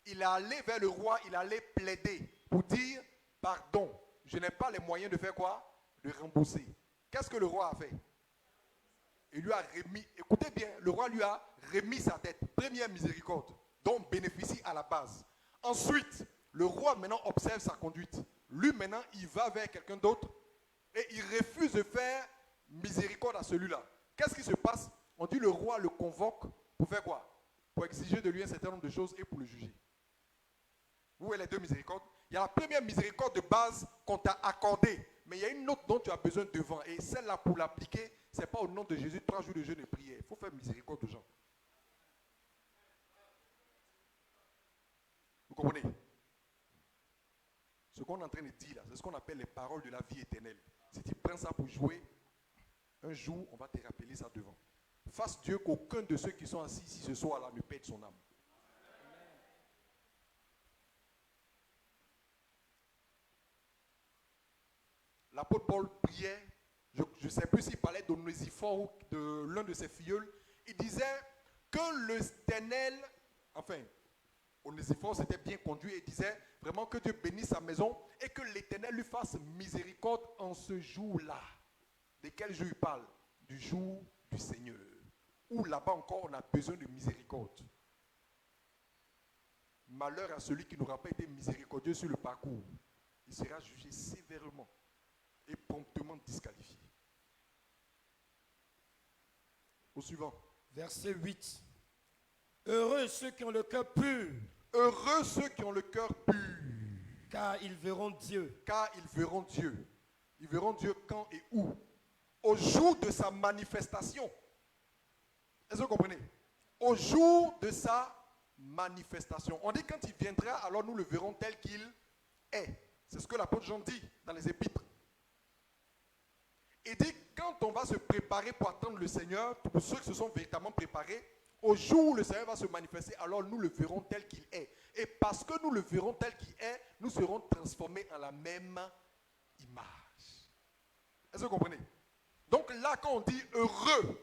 Il est allé vers le roi, il allait plaider pour dire, pardon, je n'ai pas les moyens de faire quoi? De rembourser. Qu'est-ce que le roi a fait? Il lui a remis, écoutez bien, le roi lui a remis sa dette. Première miséricorde, dont bénéficie à la base. Ensuite, le roi maintenant observe sa conduite. Lui maintenant, il va vers quelqu'un d'autre et il refuse de faire miséricorde à celui-là. Qu'est-ce qui se passe? On dit le roi le convoque pour faire quoi? Pour exiger de lui un certain nombre de choses et pour le juger. Vous voyez les deux miséricordes? Il y a la première miséricorde de base qu'on t'a accordée, mais il y a une autre dont tu as besoin devant. Et celle-là, pour l'appliquer, ce n'est pas au nom de Jésus, 3 jours de jeûne et prière. Il faut faire miséricorde aux gens. Vous comprenez? Ce qu'on est en train de dire là, c'est ce qu'on appelle les paroles de la vie éternelle. Si tu prends ça pour jouer, un jour, on va te rappeler ça devant. Fasse Dieu qu'aucun de ceux qui sont assis ici ce soir-là ne perde son âme. L'apôtre Paul priait, je ne sais plus s'il parlait d'Onésiphore ou de l'un de ses filleuls. Il disait que l'Éternel, enfin, Onésiphore s'était bien conduit et disait vraiment que Dieu bénisse sa maison et que l'Éternel lui fasse miséricorde en ce jour-là. De quel jour il parle? Du jour du Seigneur. Où là-bas encore on a besoin de miséricorde. Malheur à celui qui n'aura pas été miséricordieux sur le parcours. Il sera jugé sévèrement et promptement disqualifié. Au suivant. Verset 8. Heureux ceux qui ont le cœur pur. Heureux ceux qui ont le cœur pur. Car ils verront Dieu. Car ils verront Dieu. Ils verront Dieu quand et où? Au jour de sa manifestation. Est-ce que vous comprenez? Au jour de sa manifestation. On dit quand il viendra, alors nous le verrons tel qu'il est. C'est ce que l'apôtre Jean dit dans les épîtres. Il dit quand on va se préparer pour attendre le Seigneur, pour ceux qui se sont véritablement préparés, au jour où le Seigneur va se manifester, alors nous le verrons tel qu'il est. Et parce que nous le verrons tel qu'il est, nous serons transformés en la même image. Est-ce que vous comprenez? Donc là, quand on dit heureux,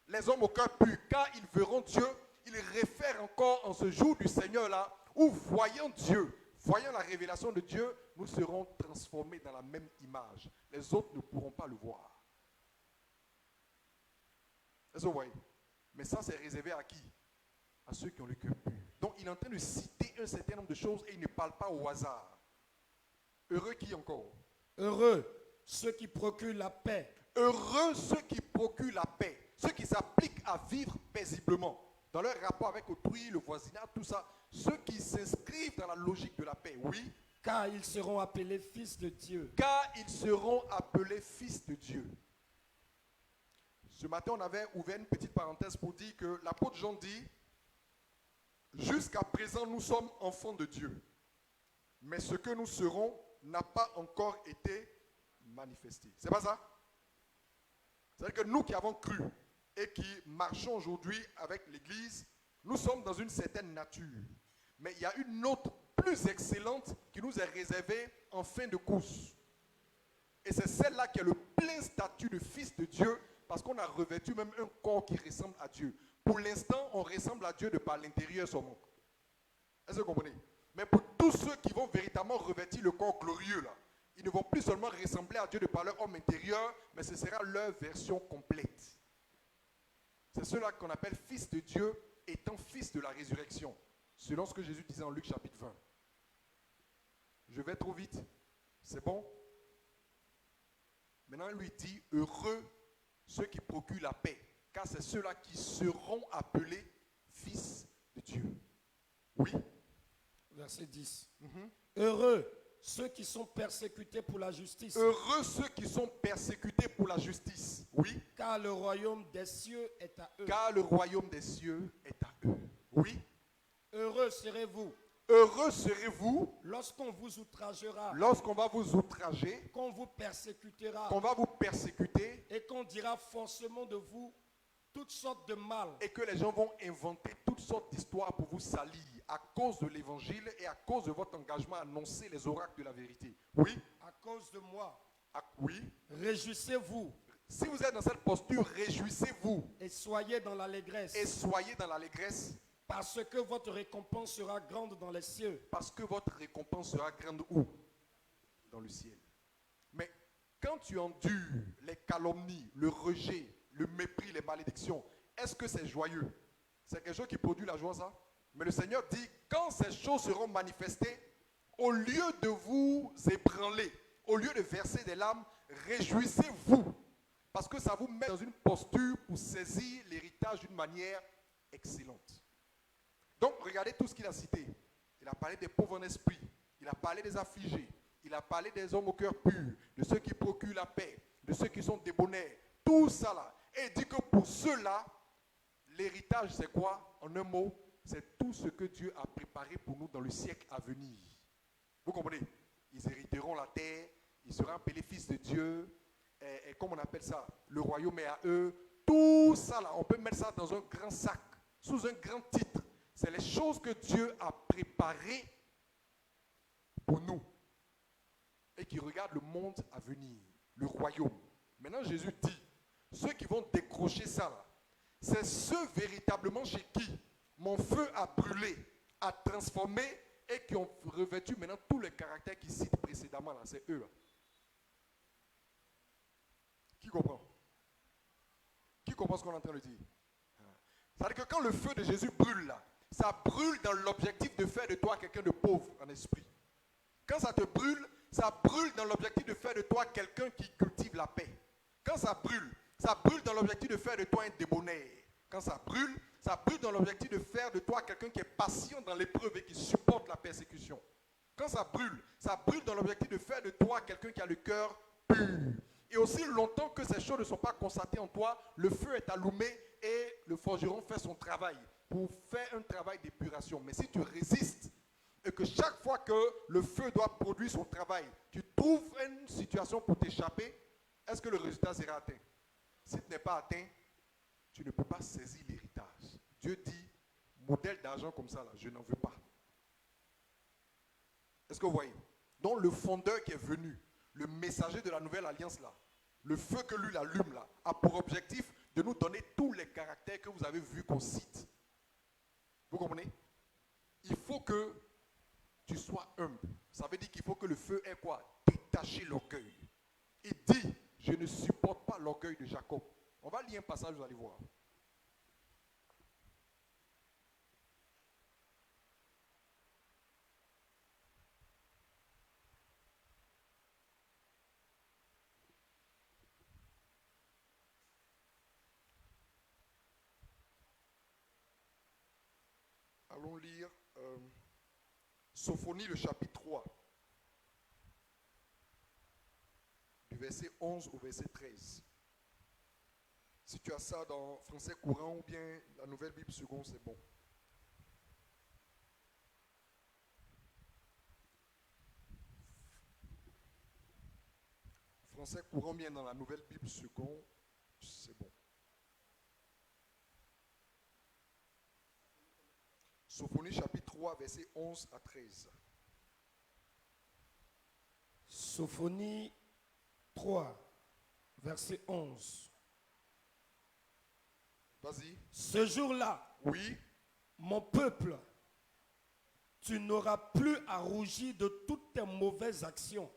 les hommes au cœur pur, car ils verront Dieu, il réfère encore en ce jour du Seigneur là, où voyant Dieu, voyant la révélation de Dieu, nous serons transformés dans la même image. Les autres ne pourront pas le voir. Est-ce que vous voyez? Mais ça, c'est réservé à qui? À ceux qui ont le cœur pur. Donc, il est en train de citer un certain nombre de choses et il ne parle pas au hasard. Heureux qui encore? Heureux ceux qui procurent la paix. Heureux ceux qui procurent la paix. Ceux qui s'appliquent à vivre paisiblement. Dans leur rapport avec autrui, le voisinage, tout ça. Ceux qui s'inscrivent dans la logique de la paix, oui. Car ils seront appelés fils de Dieu. Car ils seront appelés fils de Dieu. Ce matin, on avait ouvert une petite parenthèse pour dire que l'apôtre Jean dit « Jusqu'à présent, nous sommes enfants de Dieu. Mais ce que nous serons n'a pas encore été manifesté. » C'est pas ça? C'est-à-dire que nous qui avons cru et qui marchons aujourd'hui avec l'Église, nous sommes dans une certaine nature. Mais il y a une autre plus excellente qui nous est réservée en fin de course. Et c'est celle-là qui a le plein statut de fils de Dieu parce qu'on a revêtu même un corps qui ressemble à Dieu. Pour l'instant, on ressemble à Dieu de par l'intérieur seulement. Est-ce que vous comprenez? Mais pour tous ceux qui vont véritablement revêtir le corps glorieux, là, ils ne vont plus seulement ressembler à Dieu de par leur homme intérieur, mais ce sera leur version complète. C'est ceux-là qu'on appelle fils de Dieu, étant fils de la résurrection, selon ce que Jésus disait en Luc chapitre 20. Je vais trop vite. C'est bon? Maintenant, il lui dit, heureux ceux qui procurent la paix, car c'est ceux-là qui seront appelés fils de Dieu. Oui? Verset 10. Heureux ceux qui sont persécutés pour la justice. Heureux ceux qui sont persécutés pour la justice. Oui? Car le royaume des cieux est à eux. Car le royaume des cieux est à eux. Oui? Heureux serez-vous. Heureux serez-vous Lorsqu'on vous outragera. Lorsqu'on va vous outrager. Qu'on vous persécutera. Qu'on va vous persécuter. Et qu'on dira forcément de vous toutes sortes de mal. Et que les gens vont inventer toutes sortes d'histoires pour vous salir à cause de l'évangile et à cause de votre engagement à annoncer les oracles de la vérité. Oui? À cause de moi. Oui? Réjouissez-vous. Si vous êtes dans cette posture, réjouissez-vous et soyez dans l'allégresse, et soyez dans l'allégresse parce que votre récompense sera grande dans les cieux. parce que votre récompense sera grande où? Dans le ciel. Mais quand tu endures les calomnies, le rejet, le mépris, les malédictions, est-ce que c'est joyeux? C'est quelque chose qui produit la joie, ça? Mais le Seigneur dit, quand ces choses seront manifestées, au lieu de vous ébranler, au lieu de verser des larmes, réjouissez-vous. Parce que ça vous met dans une posture pour saisir l'héritage d'une manière excellente. Donc, regardez tout ce qu'il a cité. Il a parlé des pauvres en esprit. Il a parlé des affligés. Il a parlé des hommes au cœur pur, de ceux qui procurent la paix, de ceux qui sont débonnaires. Tout ça là. Et il dit que pour ceux-là, l'héritage, c'est quoi? En un mot, c'est tout ce que Dieu a préparé pour nous dans le siècle à venir. Vous comprenez? Ils hériteront la terre, ils seront appelés fils de Dieu. Et comme on appelle ça, le royaume est à eux. Tout ça là, on peut mettre ça dans un grand sac, sous un grand titre. C'est les choses que Dieu a préparées pour nous et qui regardent le monde à venir, le royaume. Maintenant, Jésus dit, ceux qui vont décrocher ça là, c'est ceux véritablement chez qui mon feu a brûlé, a transformé et qui ont revêtu maintenant tous les caractères qu'il cite précédemment là. C'est eux là. Qui comprend? Qui comprend ce qu'on est en train de dire? C'est-à-dire que quand le feu de Jésus brûle là, ça brûle dans l'objectif de faire de toi quelqu'un de pauvre en esprit. Quand ça te brûle, ça brûle dans l'objectif de faire de toi quelqu'un qui cultive la paix. Quand ça brûle dans l'objectif de faire de toi un débonnaire. Quand ça brûle dans l'objectif de faire de toi quelqu'un qui est patient dans l'épreuve et qui supporte la persécution. Quand ça brûle dans l'objectif de faire de toi quelqu'un qui a le cœur pur. Et aussi longtemps que ces choses ne sont pas constatées en toi, le feu est allumé et le forgeron fait son travail pour faire un travail d'épuration. Mais si tu résistes et que chaque fois que le feu doit produire son travail, tu trouves une situation pour t'échapper, est-ce que le résultat sera atteint? Si ce n'est pas atteint, tu ne peux pas saisir l'héritage. Dieu dit, modèle d'argent comme ça, là, je n'en veux pas. Est-ce que vous voyez? Donc le fondeur qui est venu, le messager de la nouvelle alliance là, le feu que lui allume là, a pour objectif de nous donner tous les caractères que vous avez vus qu'on cite. Vous comprenez? Il faut que tu sois humble. Ça veut dire qu'il faut que le feu ait quoi? Détacher l'orgueil. Il dit, je ne supporte pas l'orgueil de Jacob. On va lire un passage, vous allez voir. Allons lire Sophonie, le chapitre 3, du verset 11 au verset 13. Si tu as ça dans français courant ou bien la nouvelle Bible seconde, c'est bon. Français courant bien dans la nouvelle Bible seconde, c'est bon. Sophonie chapitre 3, verset 11 à 13. Sophonie 3, verset 11. Vas-y. Ce jour-là, Oui. mon peuple, tu n'auras plus à rougir de toutes tes mauvaises actions,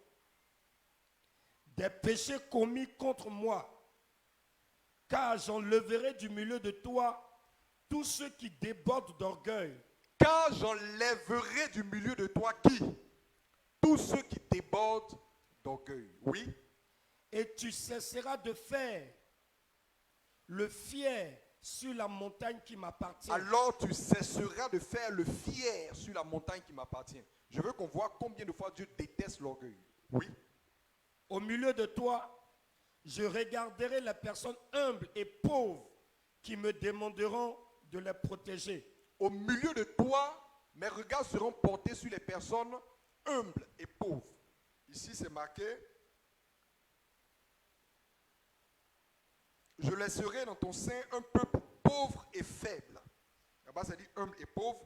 des péchés commis contre moi, car j'enlèverai du milieu de toi tous ceux qui débordent d'orgueil. Car j'enlèverai du milieu de toi qui? Tous ceux qui débordent d'orgueil. Oui. Et tu cesseras de faire le fier sur la montagne qui m'appartient. Alors tu cesseras de faire le fier sur la montagne qui m'appartient. Je veux qu'on voit combien de fois Dieu déteste l'orgueil. Oui. Au milieu de toi, je regarderai les personnes humbles et pauvres qui me demanderont de les protéger. Au milieu de toi, mes regards seront portés sur les personnes humbles et pauvres. Ici, c'est marqué, je laisserai dans ton sein un peuple pauvre et faible. Là-bas, ça dit humble et pauvre,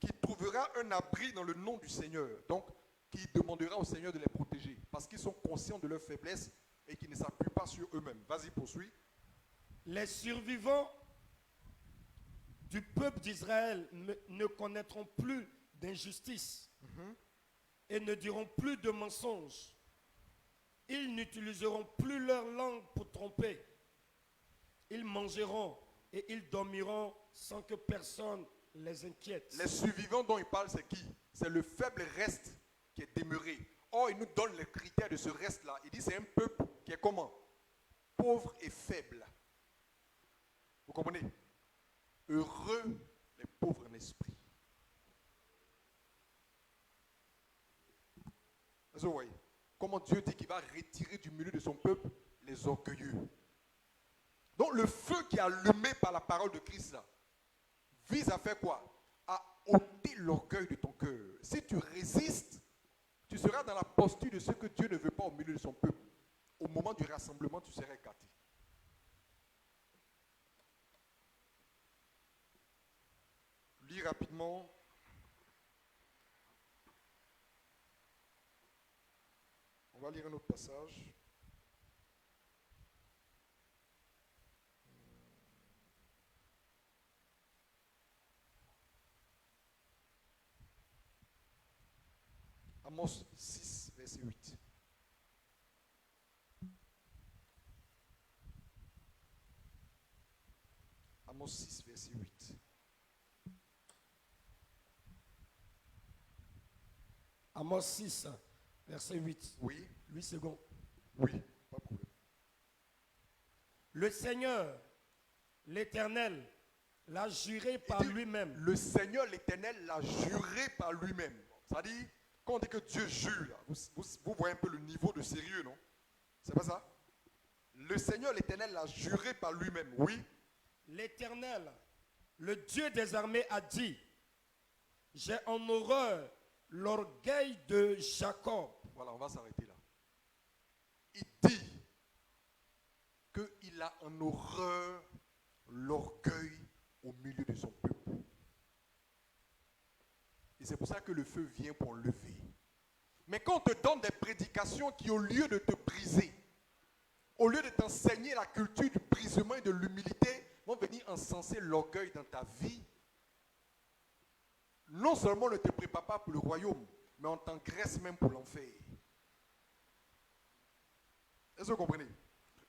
qui trouvera un abri dans le nom du Seigneur. Donc, qui demandera au Seigneur de les protéger. Parce qu'ils sont conscients de leur faiblesse et qui ne s'appuient pas sur eux-mêmes. Vas-y, poursuis. Les survivants du peuple d'Israël ne connaîtront plus d'injustice et ne diront plus de mensonges. Ils n'utiliseront plus leur langue pour tromper. Ils mangeront et ils dormiront sans que personne les inquiète. Les survivants dont il parle, c'est qui? C'est le faible reste qui est demeuré. Or, il nous donne les critères de ce reste-là. Il dit c'est un peuple qui est comment? Pauvre et faible. Vous comprenez? Heureux les pauvres en esprit. Vous voyez comment Dieu dit qu'il va retirer du milieu de son peuple les orgueilleux. Donc le feu qui est allumé par la parole de Christ là, vise à faire quoi? À ôter l'orgueil de ton cœur. Si tu résistes, tu seras dans la posture de ce que Dieu ne veut pas au milieu de son peuple. Au moment du rassemblement, tu seras écarté. Lis rapidement. On va lire un autre passage. Amos 6, verset 8. Amos 6, verset 8. Amos 6, verset 8. Oui. 8 secondes. Oui, pas de problème. Le Seigneur, l'Éternel, l'a juré par lui-même. Le Seigneur, l'Éternel, l'a juré par lui-même. C'est-à-dire, quand on dit que Dieu jure, là, vous voyez un peu le niveau de sérieux, non? C'est pas ça? Le Seigneur, l'Éternel, l'a juré par lui-même. Oui. L'Éternel, le Dieu des armées, a dit: j'ai en horreur l'orgueil de Jacob. Voilà, on va s'arrêter là. Il dit qu'il a en horreur l'orgueil au milieu de son peuple. Et c'est pour ça que le feu vient pour lever. Mais quand on te donne des prédications qui, au lieu de te briser, au lieu de t'enseigner la culture du brisement et de l'humilité, vont venir encenser l'orgueil dans ta vie, non seulement ne te prépare pas pour le royaume, mais on t'engraisse même pour l'enfer. Est-ce que vous comprenez?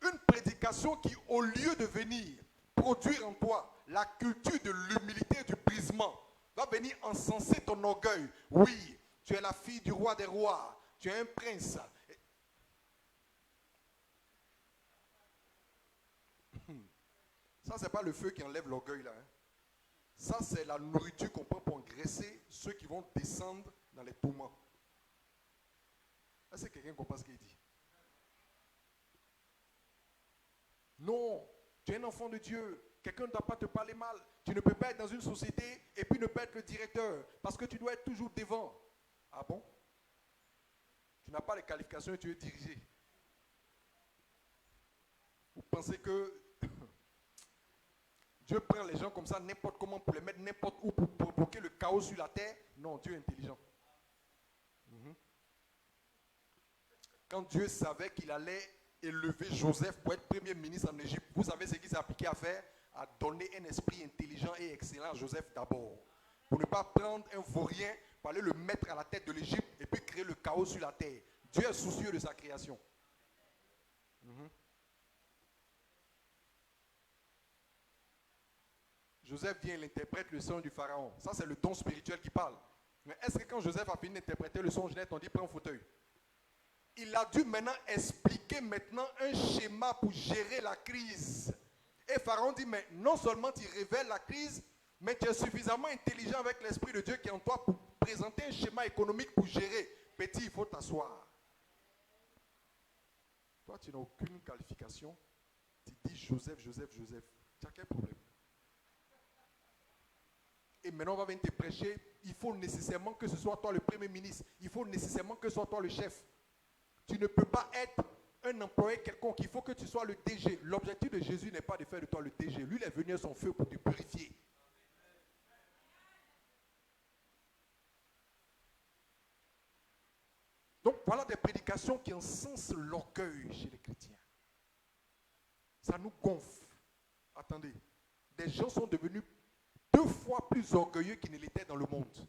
Une prédication qui, au lieu de venir produire en toi la culture de l'humilité et du brisement, va venir encenser ton orgueil. Oui, tu es la fille du roi des rois, tu es un prince. Ça, ce n'est pas le feu qui enlève l'orgueil là. Ça, c'est la nourriture qu'on prend pour engraisser ceux qui vont descendre dans les tourments. Est-ce que quelqu'un comprend ce qu'il dit? Non, tu es un enfant de Dieu. Quelqu'un ne doit pas te parler mal. Tu ne peux pas être dans une société et puis ne pas être le directeur parce que tu dois être toujours devant. Ah bon? Tu n'as pas les qualifications et tu veux diriger. Vous pensez que Dieu prend les gens comme ça n'importe comment pour les mettre n'importe où pour provoquer le chaos sur la terre? Non, Dieu est intelligent. Quand Dieu savait qu'il allait élever Joseph pour être premier ministre en Égypte, vous savez ce qu'il s'est appliqué à faire? À donner un esprit intelligent et excellent à Joseph d'abord. Pour ne pas prendre un vaurien, pour aller le mettre à la tête de l'Égypte et puis créer le chaos sur la terre. Dieu est soucieux de sa création. Joseph vient, il interprète le songe du pharaon. Ça, c'est le don spirituel qui parle. Mais est-ce que quand Joseph a fini d'interpréter le songe net, on dit prends un fauteuil? Il a dû maintenant expliquer un schéma pour gérer la crise. Et Pharaon dit, mais non seulement tu révèles la crise, mais tu es suffisamment intelligent avec l'Esprit de Dieu qui est en toi pour présenter un schéma économique pour gérer. Petit, il faut t'asseoir. Toi, tu n'as aucune qualification. Tu dis Joseph, Joseph, Joseph. Tu as quel problème? Et maintenant, on va venir te prêcher. Il faut nécessairement que ce soit toi le premier ministre. Il faut nécessairement que ce soit toi le chef. Tu ne peux pas être un employé quelconque. Il faut que tu sois le DG. L'objectif de Jésus n'est pas de faire de toi le DG. Lui, il est venu à son feu pour te purifier. Donc, Voilà des prédications qui encensent l'orgueil chez les chrétiens. Ça nous gonfle. Attendez, des gens sont devenus 2 fois plus orgueilleux qu'ils ne l'étaient dans le monde.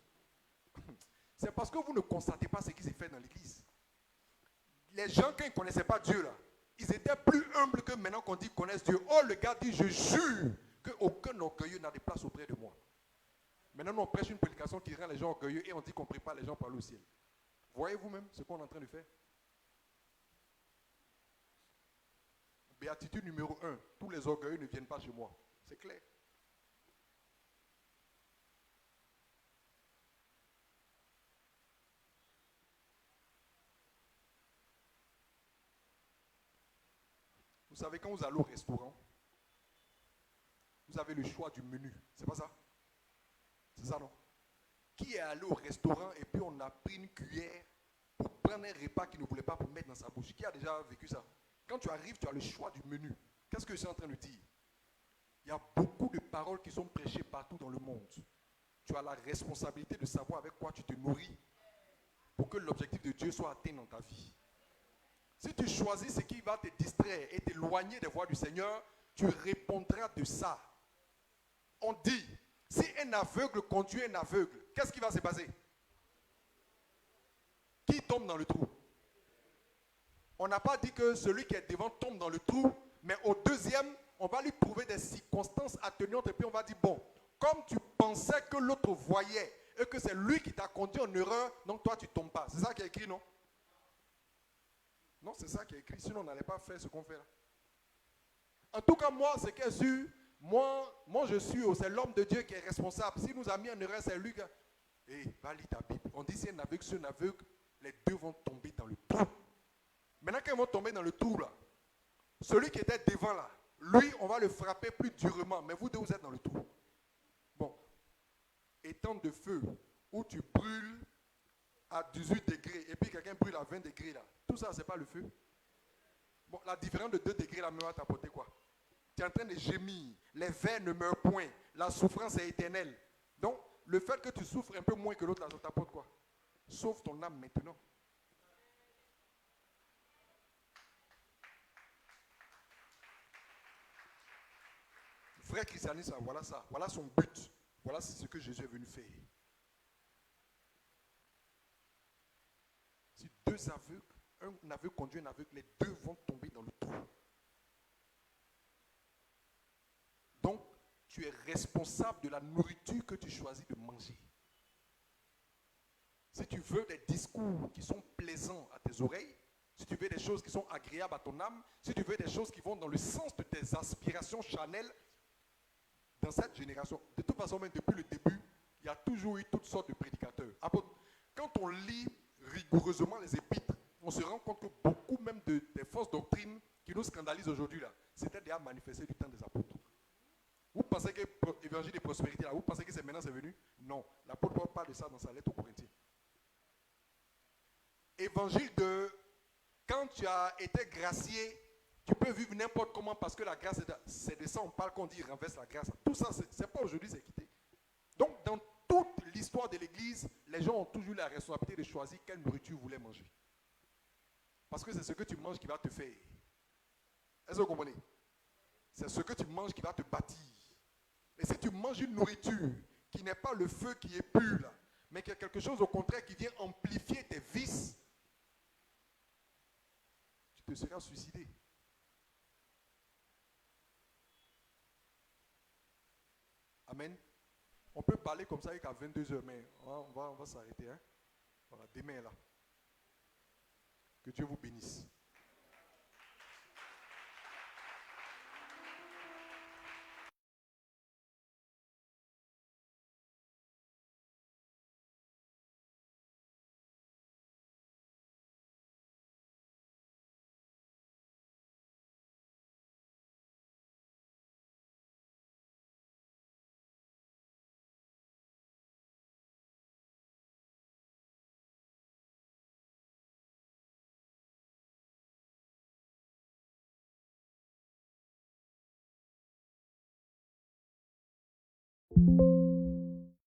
C'est parce que vous ne constatez pas ce qui s'est fait dans l'église. Les gens, quand ils ne connaissaient pas Dieu, là, ils étaient plus humbles que maintenant qu'on dit qu'ils connaissent Dieu. Oh, le gars dit, je jure qu'aucun orgueilleux n'a de place auprès de moi. Maintenant, nous, on prêche une prédication qui rend les gens orgueilleux et on dit qu'on ne prépare les gens par le ciel. Voyez vous-même ce qu'on est en train de faire? Béatitude numéro 1, tous les orgueilleux ne viennent pas chez moi. C'est clair. Vous savez, quand vous allez au restaurant, vous avez le choix du menu. C'est pas ça? C'est ça, non? Qui est allé au restaurant et puis on a pris une cuillère pour prendre un repas qu'il ne voulait pas pour mettre dans sa bouche? Qui a déjà vécu ça? Quand tu arrives, tu as le choix du menu. Qu'est-ce que je suis en train de dire? Il y a beaucoup de paroles qui sont prêchées partout dans le monde. Tu as la responsabilité de savoir avec quoi tu te nourris pour que l'objectif de Dieu soit atteint dans ta vie. Si tu choisis ce qui va te distraire et t'éloigner des voies du Seigneur, tu répondras de ça. On dit, si un aveugle conduit un aveugle, qu'est-ce qui va se passer? Qui tombe dans le trou? On n'a pas dit que celui qui est devant tombe dans le trou, mais au deuxième, on va lui trouver des circonstances atténuantes et puis on va dire, bon, comme tu pensais que l'autre voyait et que c'est lui qui t'a conduit en erreur, donc toi tu ne tombes pas. C'est ça qui est écrit, non? Non, c'est ça qui est écrit, sinon on n'allait pas faire ce qu'on fait là. En tout cas, moi, c'est que sûr, moi je suis, c'est l'homme de Dieu qui est responsable. S'il nous a mis en erreur, c'est lui qui a... va lire ta Bible. On dit, si un aveugle sur un aveugle, les deux vont tomber dans le trou. Maintenant, quand ils vont tomber dans le trou là, celui qui était devant là, lui, on va le frapper plus durement, mais vous deux, vous êtes dans le trou. Bon, étang de feu, où tu brûles à 18 degrés, et puis quelqu'un brûle à 20 degrés là, tout ça, c'est pas le feu. Bon, la différence de 2 degrés là, même va t'apporter quoi? Tu es en train de gémir, les vers ne meurent point, la souffrance est éternelle. Donc, le fait que tu souffres un peu moins que l'autre là, ça t'apporte quoi? Sauve ton âme maintenant. Vrai christianisme, voilà ça. Voilà son but. Voilà ce que Jésus est venu faire. Si 2 aveugles, un aveugle conduit un aveugle, les 2 vont tomber dans le trou. Donc, tu es responsable de la nourriture que tu choisis de manger. Si tu veux des discours qui sont plaisants à tes oreilles, si tu veux des choses qui sont agréables à ton âme, si tu veux des choses qui vont dans le sens de tes aspirations charnelles, dans cette génération, de toute façon, même depuis le début, il y a toujours eu toutes sortes de prédicateurs. Quand on lit rigoureusement les épîtres, on se rend compte que beaucoup même des fausses doctrines qui nous scandalisent aujourd'hui, là, c'était déjà manifesté du temps des apôtres. Vous pensez que l'évangile de prospérité, là, vous pensez que c'est maintenant c'est venu? Non. L'apôtre Paul parle de ça dans sa lettre aux Corinthiens. Évangile de quand tu as été gracié, tu peux vivre n'importe comment parce que la grâce, c'est de ça on parle, qu'on dit renverse la grâce. Tout ça, c'est pas aujourd'hui, c'est quitté. Donc, dans toute l'histoire de l'Église, les gens ont toujours eu la responsabilité de choisir quelle nourriture ils voulaient manger. Parce que c'est ce que tu manges qui va te faire. Est-ce que vous comprenez? C'est ce que tu manges qui va te bâtir. Et si tu manges une nourriture qui n'est pas le feu qui est pur, là, mais qui est quelque chose au contraire qui vient amplifier tes vices, tu te seras suicidé. Amen. On peut parler comme ça jusqu'à 22h, mais on va s'arrêter. Hein? Voilà, demain là. Que Dieu vous bénisse. Thank you.